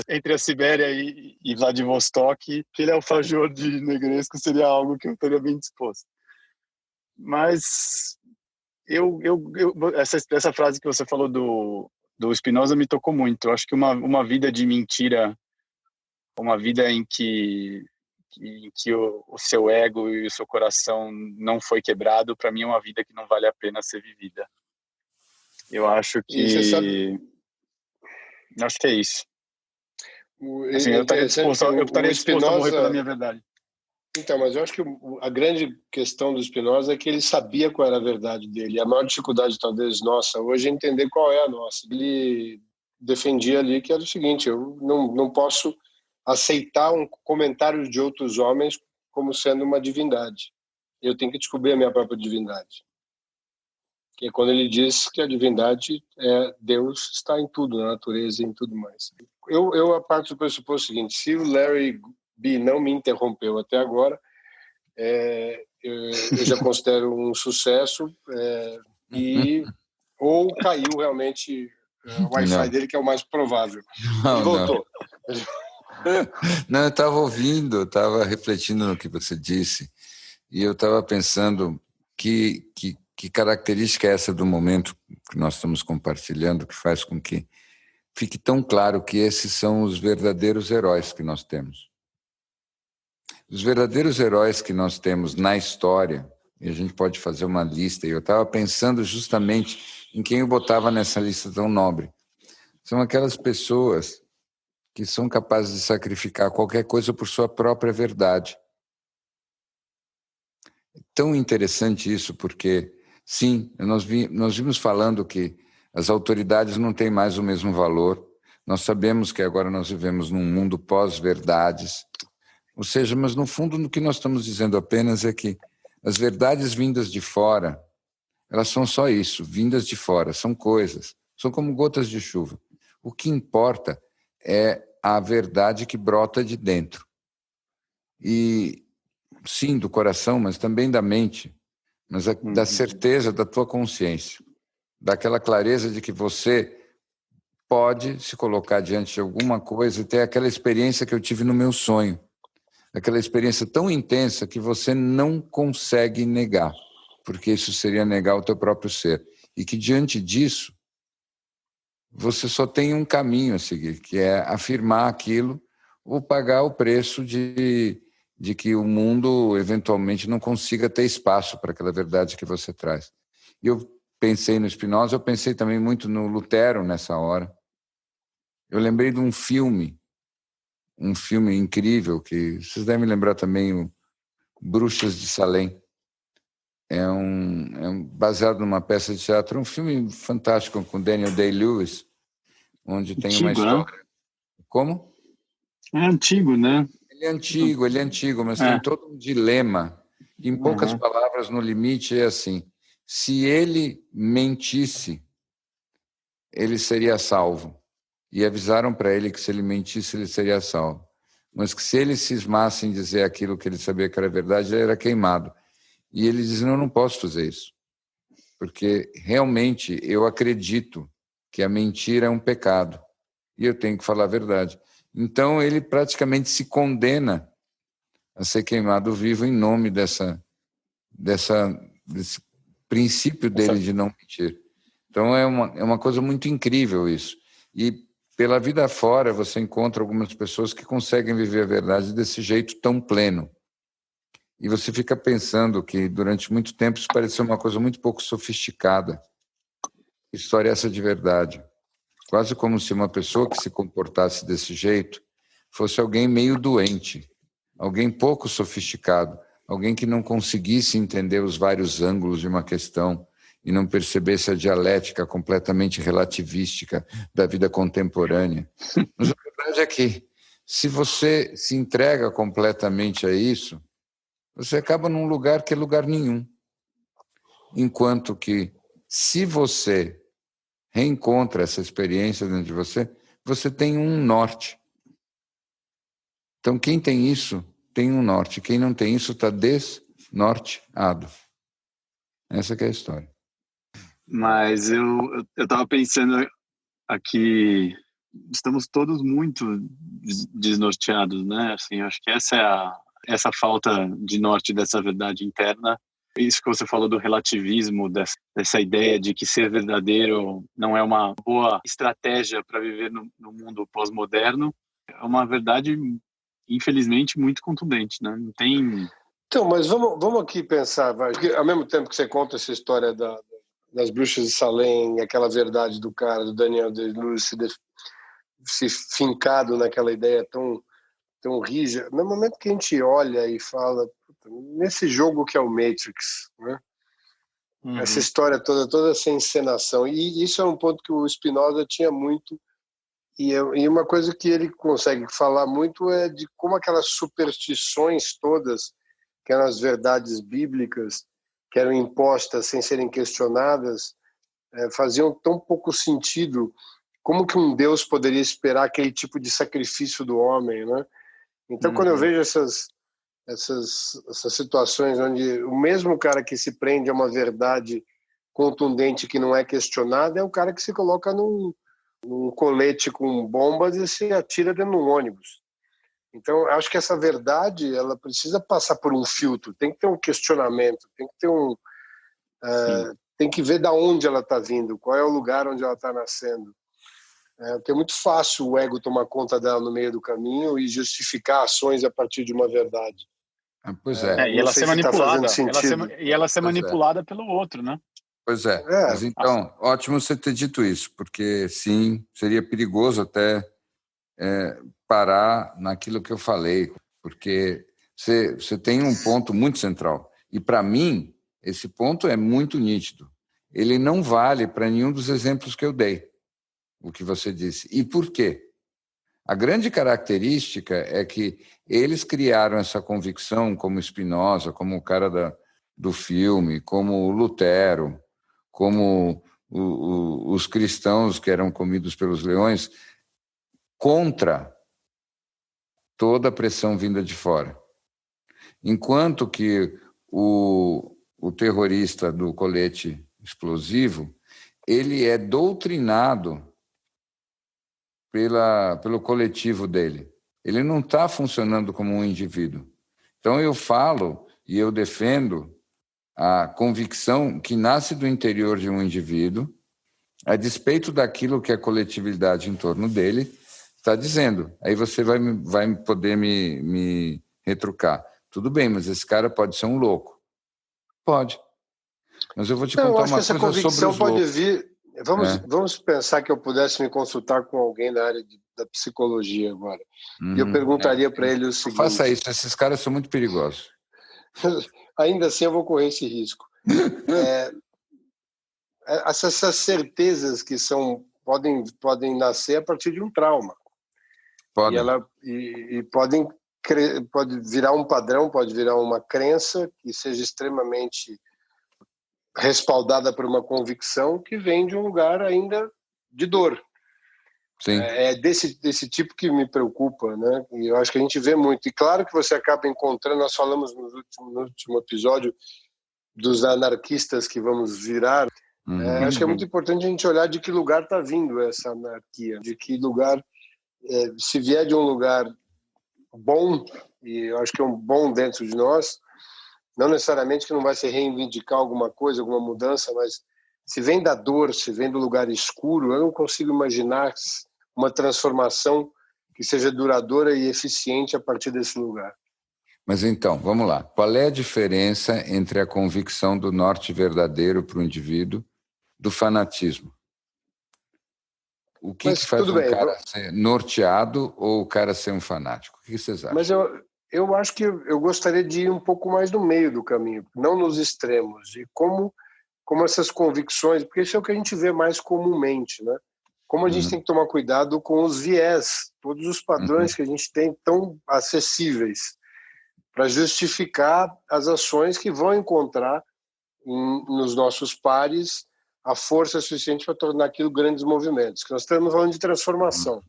entre a Sibéria e Vladivostok, aquele alfajor de Negresco seria algo que eu estaria bem disposto. Mas essa frase que você falou do Spinoza me tocou muito. Eu acho que uma vida de mentira, uma vida em que o seu ego e o seu coração não foi quebrado, para mim é uma vida que não vale a pena ser vivida. Eu acho que é isso. Assim, eu estaria disposto a morrer pela minha verdade. Então, mas eu acho que a grande questão do Spinoza é que ele sabia qual era a verdade dele. A maior dificuldade, talvez, nossa, hoje é entender qual é a nossa. Ele defendia ali que era o seguinte, eu não posso aceitar um comentário de outros homens como sendo uma divindade. Eu tenho que descobrir a minha própria divindade. Que é quando ele diz que a divindade Deus está em tudo, na natureza e em tudo mais. Eu parto do pressuposto seguinte, se o Larry B não me interrompeu até agora, eu já considero um sucesso ou caiu realmente o Wi-Fi dele, que é o mais provável. Ele voltou. Não, eu estava ouvindo, estava refletindo no que você disse e eu estava pensando que característica é essa do momento que nós estamos compartilhando que faz com que fique tão claro que esses são os verdadeiros heróis que nós temos. Os verdadeiros heróis que nós temos na história, e a gente pode fazer uma lista, e eu estava pensando justamente em quem eu botava nessa lista tão nobre. São aquelas pessoas que são capazes de sacrificar qualquer coisa por sua própria verdade. É tão interessante isso, porque, sim, nós vimos falando que as autoridades não têm mais o mesmo valor. Nós sabemos que agora nós vivemos num mundo pós-verdades. Ou seja, mas no fundo o que nós estamos dizendo apenas é que as verdades vindas de fora, elas são só isso, vindas de fora, são coisas, são como gotas de chuva. O que importa é a verdade que brota de dentro. E, sim, do coração, mas também da mente, mas da certeza da tua consciência, daquela clareza de que você pode se colocar diante de alguma coisa e ter aquela experiência que eu tive no meu sonho. Aquela experiência tão intensa que você não consegue negar, porque isso seria negar o teu próprio ser. E que diante disso, você só tem um caminho a seguir, que é afirmar aquilo ou pagar o preço de que o mundo eventualmente não consiga ter espaço para aquela verdade que você traz. E eu pensei no Spinoza, eu pensei também muito no Lutero nessa hora. Eu lembrei de um filme incrível, que vocês devem lembrar também, o Bruxas de Salem. É baseado numa peça de teatro, um filme fantástico com Daniel Day-Lewis, onde tem uma história. Né? Como? É antigo, né? Ele é antigo, mas tem todo um dilema. Em poucas palavras, no limite, é assim: se ele mentisse, ele seria salvo. E avisaram para ele que se ele mentisse, ele seria salvo. Mas que se ele cismasse em dizer aquilo que ele sabia que era verdade, ele era queimado. E ele diz: não posso fazer isso, porque realmente eu acredito que a mentira é um pecado e eu tenho que falar a verdade. Então ele praticamente se condena a ser queimado vivo em nome desse princípio dele de não mentir. Então é uma coisa muito incrível isso. E pela vida fora você encontra algumas pessoas que conseguem viver a verdade desse jeito tão pleno. E você fica pensando que durante muito tempo isso pareceu uma coisa muito pouco sofisticada. Que história é essa de verdade? Quase como se uma pessoa que se comportasse desse jeito fosse alguém meio doente, alguém pouco sofisticado, alguém que não conseguisse entender os vários ângulos de uma questão e não percebesse a dialética completamente relativística da vida contemporânea. Mas a verdade é que, se você se entrega completamente a isso, você acaba num lugar que é lugar nenhum. Enquanto que, se você reencontra essa experiência dentro de você, você tem um norte. Então, quem tem isso, tem um norte. Quem não tem isso, está desnorteado. Essa que é a história. Mas eu estava pensando aqui, estamos todos muito desnorteados, né? Assim, acho que essa falta de norte dessa verdade interna, isso que você falou do relativismo, dessa ideia de que ser verdadeiro não é uma boa estratégia para viver no mundo pós-moderno, é uma verdade, infelizmente, muito contundente, né? Não tem... Então, mas vamos aqui pensar, porque ao mesmo tempo que você conta essa história das Bruxas de Salem, aquela verdade do cara, do Daniel Day-Lewis, se fincado naquela ideia tão rígida, no momento que a gente olha e fala, nesse jogo que é o Matrix, né? Essa história toda essa encenação, e isso é um ponto que o Spinoza tinha muito, e uma coisa que ele consegue falar muito é de como aquelas superstições todas, que eram as verdades bíblicas, que eram impostas sem serem questionadas, faziam tão pouco sentido. Como que um Deus poderia esperar aquele tipo de sacrifício do homem, né? Então, quando eu vejo essas situações onde o mesmo cara que se prende a uma verdade contundente que não é questionada é o cara que se coloca num colete com bombas e se atira dentro de um ônibus. Então, acho que essa verdade ela precisa passar por um filtro, tem que ter um questionamento, tem que ter tem que ver de onde ela está vindo, qual é o lugar onde ela está nascendo. Porque é muito fácil o ego tomar conta dela no meio do caminho e justificar ações a partir de uma verdade. Pois é. E ela ser manipulada. Ela ser Pois manipulada pelo outro, né? Pois é. Mas então, ótimo você ter dito isso, porque sim, seria perigoso até parar naquilo que eu falei, porque você tem um ponto muito central. E, para mim, esse ponto é muito nítido. Ele não vale para nenhum dos exemplos que eu dei, o que você disse. E por quê? A grande característica é que eles criaram essa convicção, como Spinoza, como o cara do filme, como o Lutero, como os cristãos que eram comidos pelos leões, contra toda a pressão vinda de fora. Enquanto que o terrorista do colete explosivo, ele é doutrinado pelo coletivo dele. Ele não está funcionando como um indivíduo. Então, eu falo e eu defendo a convicção que nasce do interior de um indivíduo, a despeito daquilo que a coletividade em torno dele está dizendo. Aí você vai poder me retrucar. Tudo bem, mas esse cara pode ser um louco. Pode. Mas eu vou te contar uma coisa sobre os loucos. Essa convicção pode vir... Vamos pensar que eu pudesse me consultar com alguém da área da psicologia agora. E eu perguntaria para ele o seguinte... Faça isso, esses caras são muito perigosos. Ainda assim eu vou correr esse risco. Essas certezas que podem nascer a partir de um trauma. E pode virar um padrão, pode virar uma crença que seja extremamente respaldada por uma convicção que vem de um lugar ainda de dor. Sim. É desse tipo que me preocupa, né? E eu acho que a gente vê muito. E claro que você acaba encontrando, nós falamos no último episódio dos anarquistas que vamos virar. Acho que é muito importante a gente olhar de que lugar está vindo essa anarquia, de que lugar, se vier de um lugar bom, e eu acho que é um bom dentro de nós, não necessariamente que não vai se reivindicar alguma coisa, alguma mudança, mas se vem da dor, se vem do lugar escuro, eu não consigo imaginar uma transformação que seja duradoura e eficiente a partir desse lugar. Mas então, vamos lá. Qual é a diferença entre a convicção do norte verdadeiro para o indivíduo do fanatismo? O que faz cara ser norteado ou o cara ser um fanático? O que vocês acham? Mas eu acho que eu gostaria de ir um pouco mais no meio do caminho, não nos extremos. E como essas convicções, porque isso é o que a gente vê mais comumente, né? Como a gente tem que tomar cuidado com os viés, todos os padrões que a gente tem tão acessíveis para justificar as ações que vão encontrar nos nossos pares a força suficiente para tornar aquilo grandes movimentos, que nós estamos falando de transformação.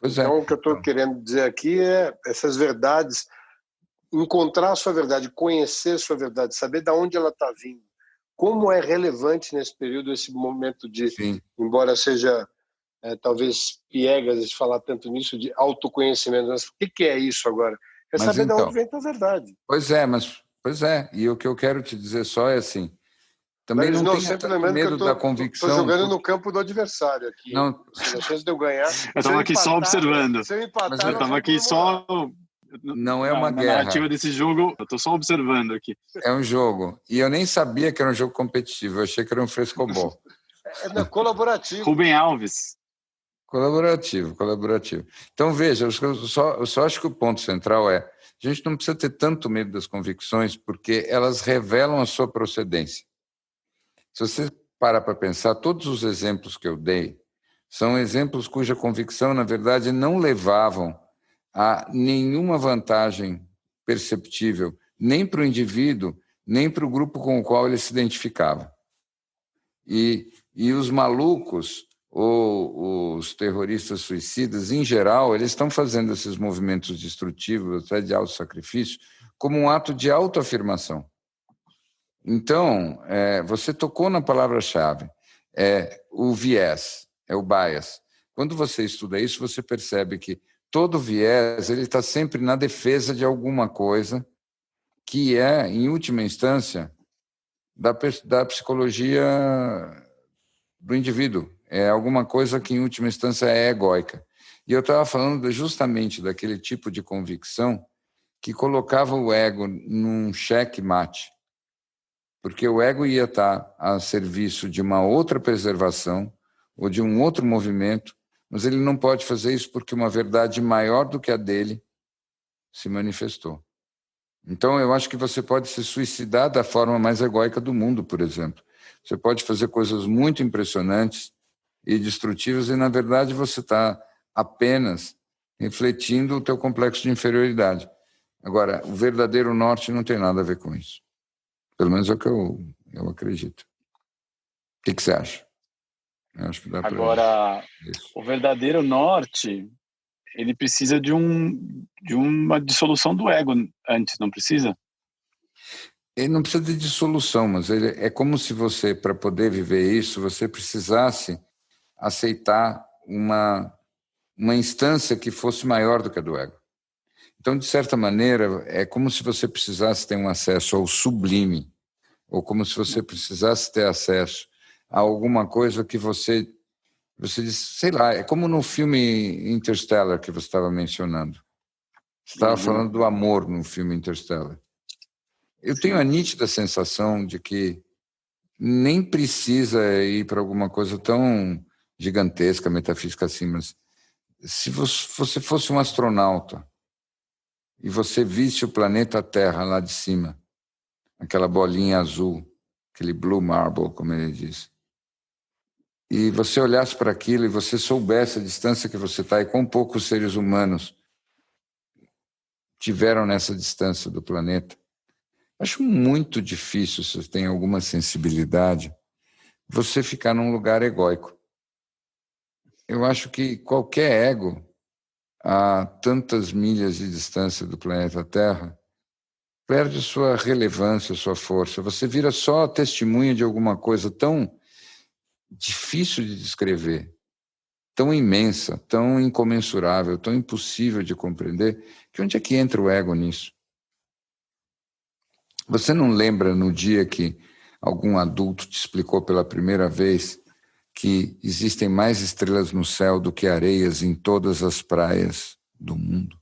Então, o que eu estou querendo dizer aqui é essas verdades, encontrar a sua verdade, conhecer a sua verdade, saber de onde ela está vindo, como é relevante nesse período esse momento de, embora seja talvez piegas de falar tanto nisso, de autoconhecimento, mas o que é isso agora? É saber de onde vem a tua verdade. Pois é, e o que eu quero te dizer só é assim, também não tenha tanto medo da convicção. Estou jogando no campo do adversário aqui. Não. A chance de eu ganhar. Eu estava aqui só observando. Se eu empatar, eu estava aqui só. Não é uma guerra. Na narrativa desse jogo, eu estou só observando aqui. É um jogo. E eu nem sabia que era um jogo competitivo. Eu achei que era um frescobol. Colaborativo. Rubem Alves. Colaborativo. Então, veja, eu só acho que o ponto central é a gente não precisa ter tanto medo das convicções porque elas revelam a sua procedência. Se você parar para pensar, todos os exemplos que eu dei são exemplos cuja convicção, na verdade, não levavam a nenhuma vantagem perceptível, nem para o indivíduo, nem para o grupo com o qual ele se identificava. E os malucos, ou os terroristas suicidas, em geral, eles estão fazendo esses movimentos destrutivos, até de auto-sacrifício, como um ato de autoafirmação. Então, você tocou na palavra-chave, o viés, o bias. Quando você estuda isso, você percebe que todo viés ele está sempre na defesa de alguma coisa que é, em última instância, da psicologia do indivíduo. É alguma coisa que, em última instância, é egóica. E eu estava falando justamente daquele tipo de convicção que colocava o ego num xeque-mate, porque o ego ia estar a serviço de uma outra preservação ou de um outro movimento, mas ele não pode fazer isso porque uma verdade maior do que a dele se manifestou. Então, eu acho que você pode se suicidar da forma mais egóica do mundo, por exemplo. Você pode fazer coisas muito impressionantes e destrutivas e, na verdade, você está apenas refletindo o teu complexo de inferioridade. Agora, o verdadeiro norte não tem nada a ver com isso. Pelo menos é o que eu acredito. O que você acha? Eu acho que dá Agora, o verdadeiro norte, ele precisa de uma dissolução do ego antes, não precisa? Ele não precisa de dissolução, mas ele é como se você, para poder viver isso, você precisasse aceitar uma uma instância que fosse maior do que a do ego. Então, de certa maneira, é como se você precisasse ter um acesso ao sublime, ou como se você precisasse ter acesso a alguma coisa que você diz, sei lá, é como no filme Interstellar que você estava mencionando. Você estava falando do amor no filme Interstellar. Eu tenho a nítida sensação de que nem precisa ir para alguma coisa tão gigantesca, metafísica assim, mas se você fosse um astronauta e você visse o planeta Terra lá de cima, aquela bolinha azul, aquele blue marble, como ele diz, e você olhasse para aquilo e você soubesse a distância que você está e quão poucos seres humanos tiveram nessa distância do planeta, acho muito difícil, se você tem alguma sensibilidade, você ficar num lugar egóico. Eu acho que qualquer ego, a tantas milhas de distância do planeta Terra, perde sua relevância, sua força. Você vira só testemunha de alguma coisa tão difícil de descrever, tão imensa, tão incomensurável, tão impossível de compreender, que onde é que entra o ego nisso? Você não lembra no dia que algum adulto te explicou pela primeira vez que existem mais estrelas no céu do que areias em todas as praias do mundo?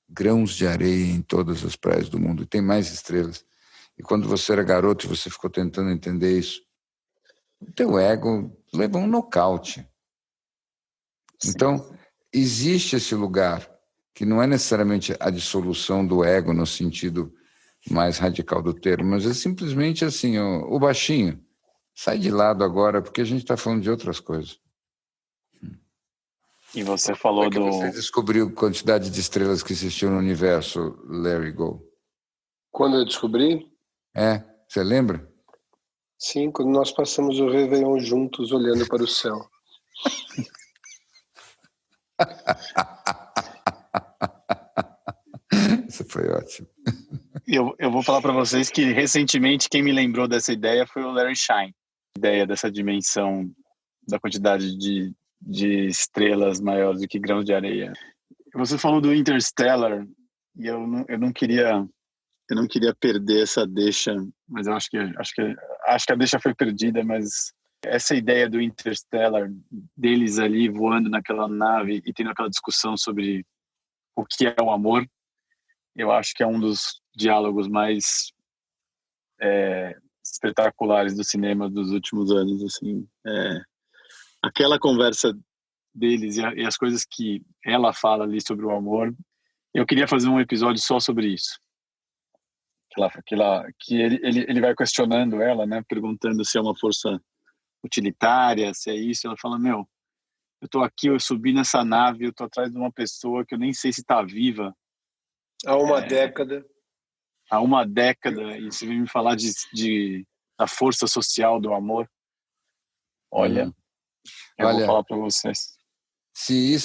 Grãos de areia em todas as praias do mundo, e tem mais estrelas. E quando você era garoto e você ficou tentando entender isso, o teu ego levou um nocaute. Então, existe esse lugar que não é necessariamente a dissolução do ego no sentido mais radical do termo, mas é simplesmente assim, o baixinho, sai de lado agora, porque a gente está falando de outras coisas. E você falou Você descobriu a quantidade de estrelas que existiam no universo, Larry Go? Quando eu descobri? Você lembra? Sim, quando nós passamos o Réveillon juntos, olhando para o céu. Isso foi ótimo. Eu vou falar para vocês que recentemente quem me lembrou dessa ideia foi o Larry Shine. A ideia dessa dimensão da quantidade de estrelas maiores do que grãos de areia. Você falou do Interstellar e eu não queria perder essa deixa, mas eu acho que a deixa foi perdida, mas essa ideia do Interstellar, deles ali voando naquela nave e tendo aquela discussão sobre o que é o amor, eu acho que é um dos diálogos mais espetaculares do cinema dos últimos anos, assim. Aquela conversa deles e as coisas que ela fala ali sobre o amor, eu queria fazer um episódio só sobre isso. Que ele vai questionando ela, né, perguntando se é uma força utilitária, se é isso. Ela fala, eu tô aqui, eu subi nessa nave, eu tô atrás de uma pessoa que eu nem sei se tá viva. Há uma década. Há uma década, e você vem me falar da força social do amor. Olha, eu vou falar para vocês. Se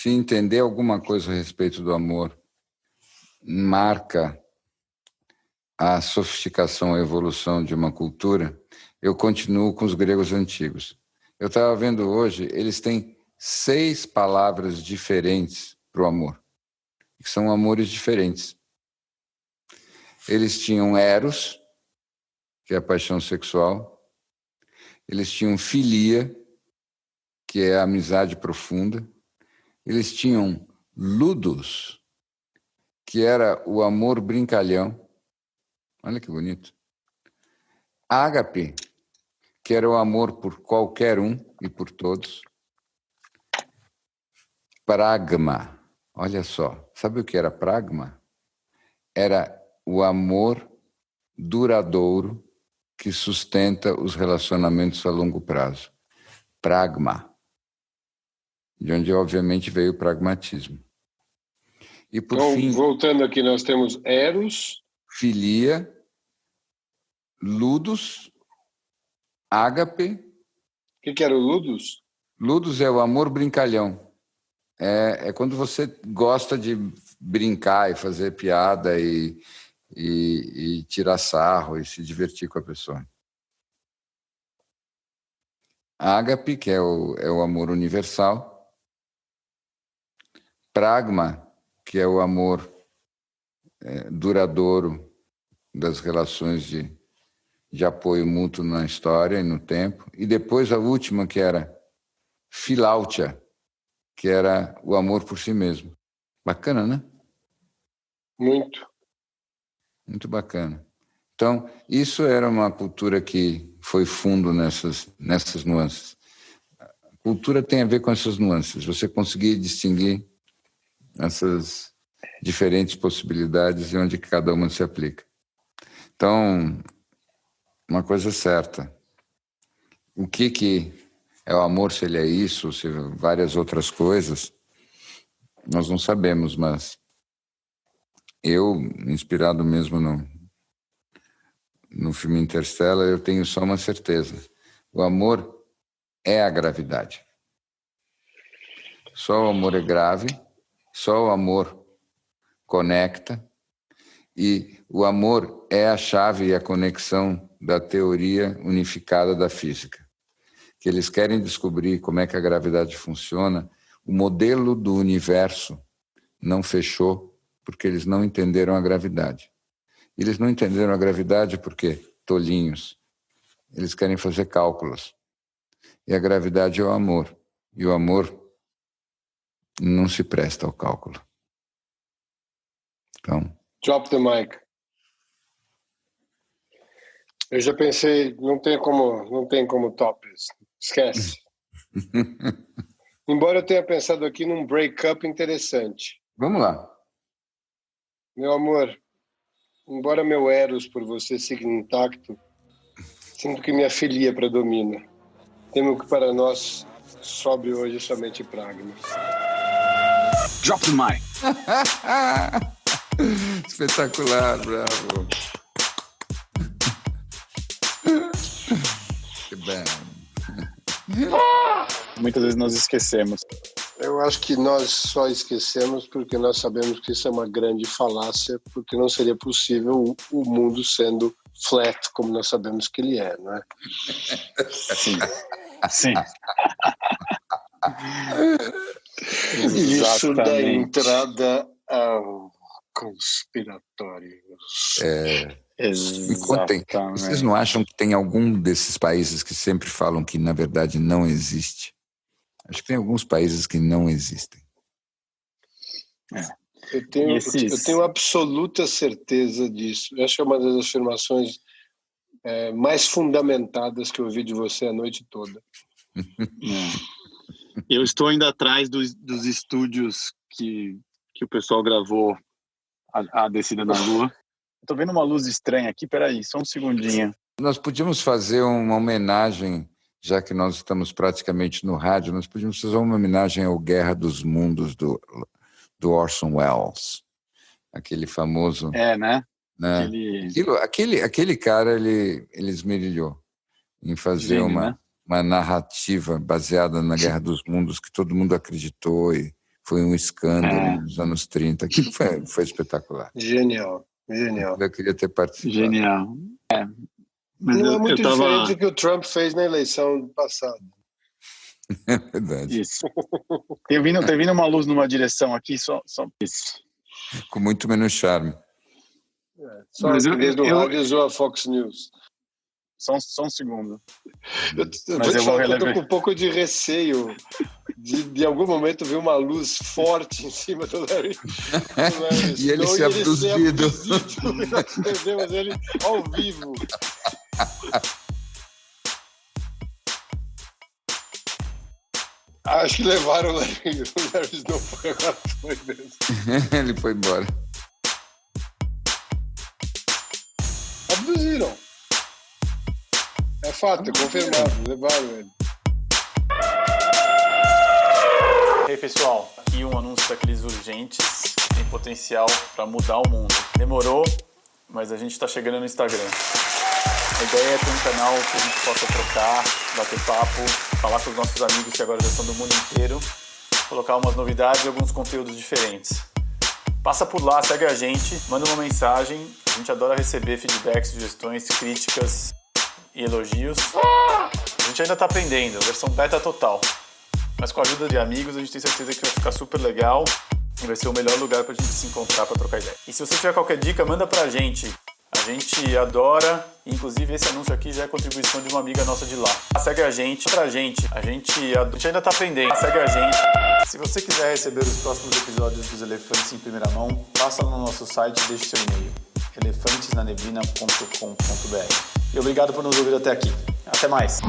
entender alguma coisa a respeito do amor, marca a sofisticação, a evolução de uma cultura, eu continuo com os gregos antigos. Eu estava vendo hoje, eles têm 6 palavras diferentes para o amor, que são amores diferentes. Eles tinham eros, que é a paixão sexual. Eles tinham filia, que é a amizade profunda. Eles tinham ludus, que era o amor brincalhão. Olha que bonito. Ágape, que era o amor por qualquer um e por todos. Pragma, olha só. Sabe o que era pragma? Era o amor duradouro que sustenta os relacionamentos a longo prazo. Pragma. De onde, obviamente, veio o pragmatismo. E, por fim, voltando aqui, nós temos eros, filia, ludus, ágape. O que era o ludus? Ludus é o amor brincalhão. É quando você gosta de brincar e fazer piada e tirar sarro e se divertir com a pessoa. Ágape, que é o amor universal. Pragma, que é o amor duradouro das relações de apoio mútuo na história e no tempo. E depois a última, que era Philautia, que era o amor por si mesmo. Bacana, né? Muito. Muito bacana. Então, isso era uma cultura que foi fundo nessas nuances. A cultura tem a ver com essas nuances. Você conseguir distinguir essas diferentes possibilidades e onde cada uma se aplica. Então, uma coisa é certa. O que é o amor, se ele é isso, se várias outras coisas, nós não sabemos, mas eu, inspirado mesmo no filme Interstellar, eu tenho só uma certeza. O amor é a gravidade. Só o amor é grave, só o amor conecta, e o amor é a chave e a conexão da teoria unificada da física. Que eles querem descobrir como é que a gravidade funciona. O modelo do universo não fechou porque eles não entenderam a gravidade. Eles não entenderam a gravidade porque, tolinhos, eles querem fazer cálculos. E a gravidade é o amor. E o amor não se presta ao cálculo. Então... Drop the mic. Eu já pensei, não tem como top isso. Esquece. Embora eu tenha pensado aqui num break-up interessante. Vamos lá. Meu amor, embora meu eros por você siga intacto, sinto que minha filia predomina. Temo que para nós sobre hoje somente Pragma. Drop the mic. Espetacular, bravo. Que bem. Muitas vezes nós esquecemos. Eu acho que nós só esquecemos porque nós sabemos que isso é uma grande falácia, porque não seria possível o mundo sendo flat, como nós sabemos que ele é, não é? Sim. Sim. Isso da entrada ao conspiratório. Me contem, vocês não acham que tem algum desses países que sempre falam que, na verdade, não existe? Acho que tem alguns países que não existem. Eu tenho absoluta certeza disso. Eu acho que é uma das afirmações mais fundamentadas que eu ouvi de você a noite toda. Eu estou ainda atrás dos estúdios que o pessoal gravou a descida na Lua. Estou vendo uma luz estranha aqui, peraí, só um segundinho. Nós podíamos fazer uma homenagem, já que nós estamos praticamente no rádio, nós podíamos fazer uma homenagem ao Guerra dos Mundos do Orson Welles, aquele famoso... né? Aquele cara, ele esmerilhou em fazer uma narrativa baseada na Guerra dos Mundos que todo mundo acreditou e foi um escândalo nos anos 30. Aquilo foi espetacular. Genial. Eu queria ter participado. Genial. Mas não é muito diferente do que o Trump fez na eleição passada. É verdade. Isso. Tem vindo uma luz numa direção aqui, só isso. Com muito menos charme. Só mas desde o rádio usou a Fox News. Só um segundo. Eu tô com um pouco de receio de algum momento ver uma luz forte em cima do Larry. E ele ser abduzido. Nós perdemos ele ao vivo. Acho que levaram o Larry Snow, agora foi mesmo. Ele foi embora. Abduziram. É fato, é confirmado. Levaram ele. Ei, pessoal, aqui um anúncio daqueles urgentes que tem potencial para mudar o mundo. Demorou, mas a gente está chegando no Instagram. A ideia é ter um canal que a gente possa trocar, bater papo, falar com os nossos amigos que agora já são do mundo inteiro, colocar umas novidades e alguns conteúdos diferentes. Passa por lá, segue a gente, manda uma mensagem. A gente adora receber feedbacks, sugestões, críticas e elogios. A gente ainda está aprendendo, versão beta total. Mas com a ajuda de amigos a gente tem certeza que vai ficar super legal. vai ser o melhor lugar pra gente se encontrar, pra trocar ideia. E se você tiver qualquer dica, manda pra gente. A gente adora, inclusive esse anúncio aqui já é contribuição de uma amiga nossa de lá. Segue a gente, a gente ainda tá aprendendo. Segue a gente. Se você quiser receber os próximos episódios dos Elefantes em primeira mão, passa no nosso site e deixe seu e-mail, elefantesnaneblina.com.br. E obrigado por nos ouvir até aqui. Até mais!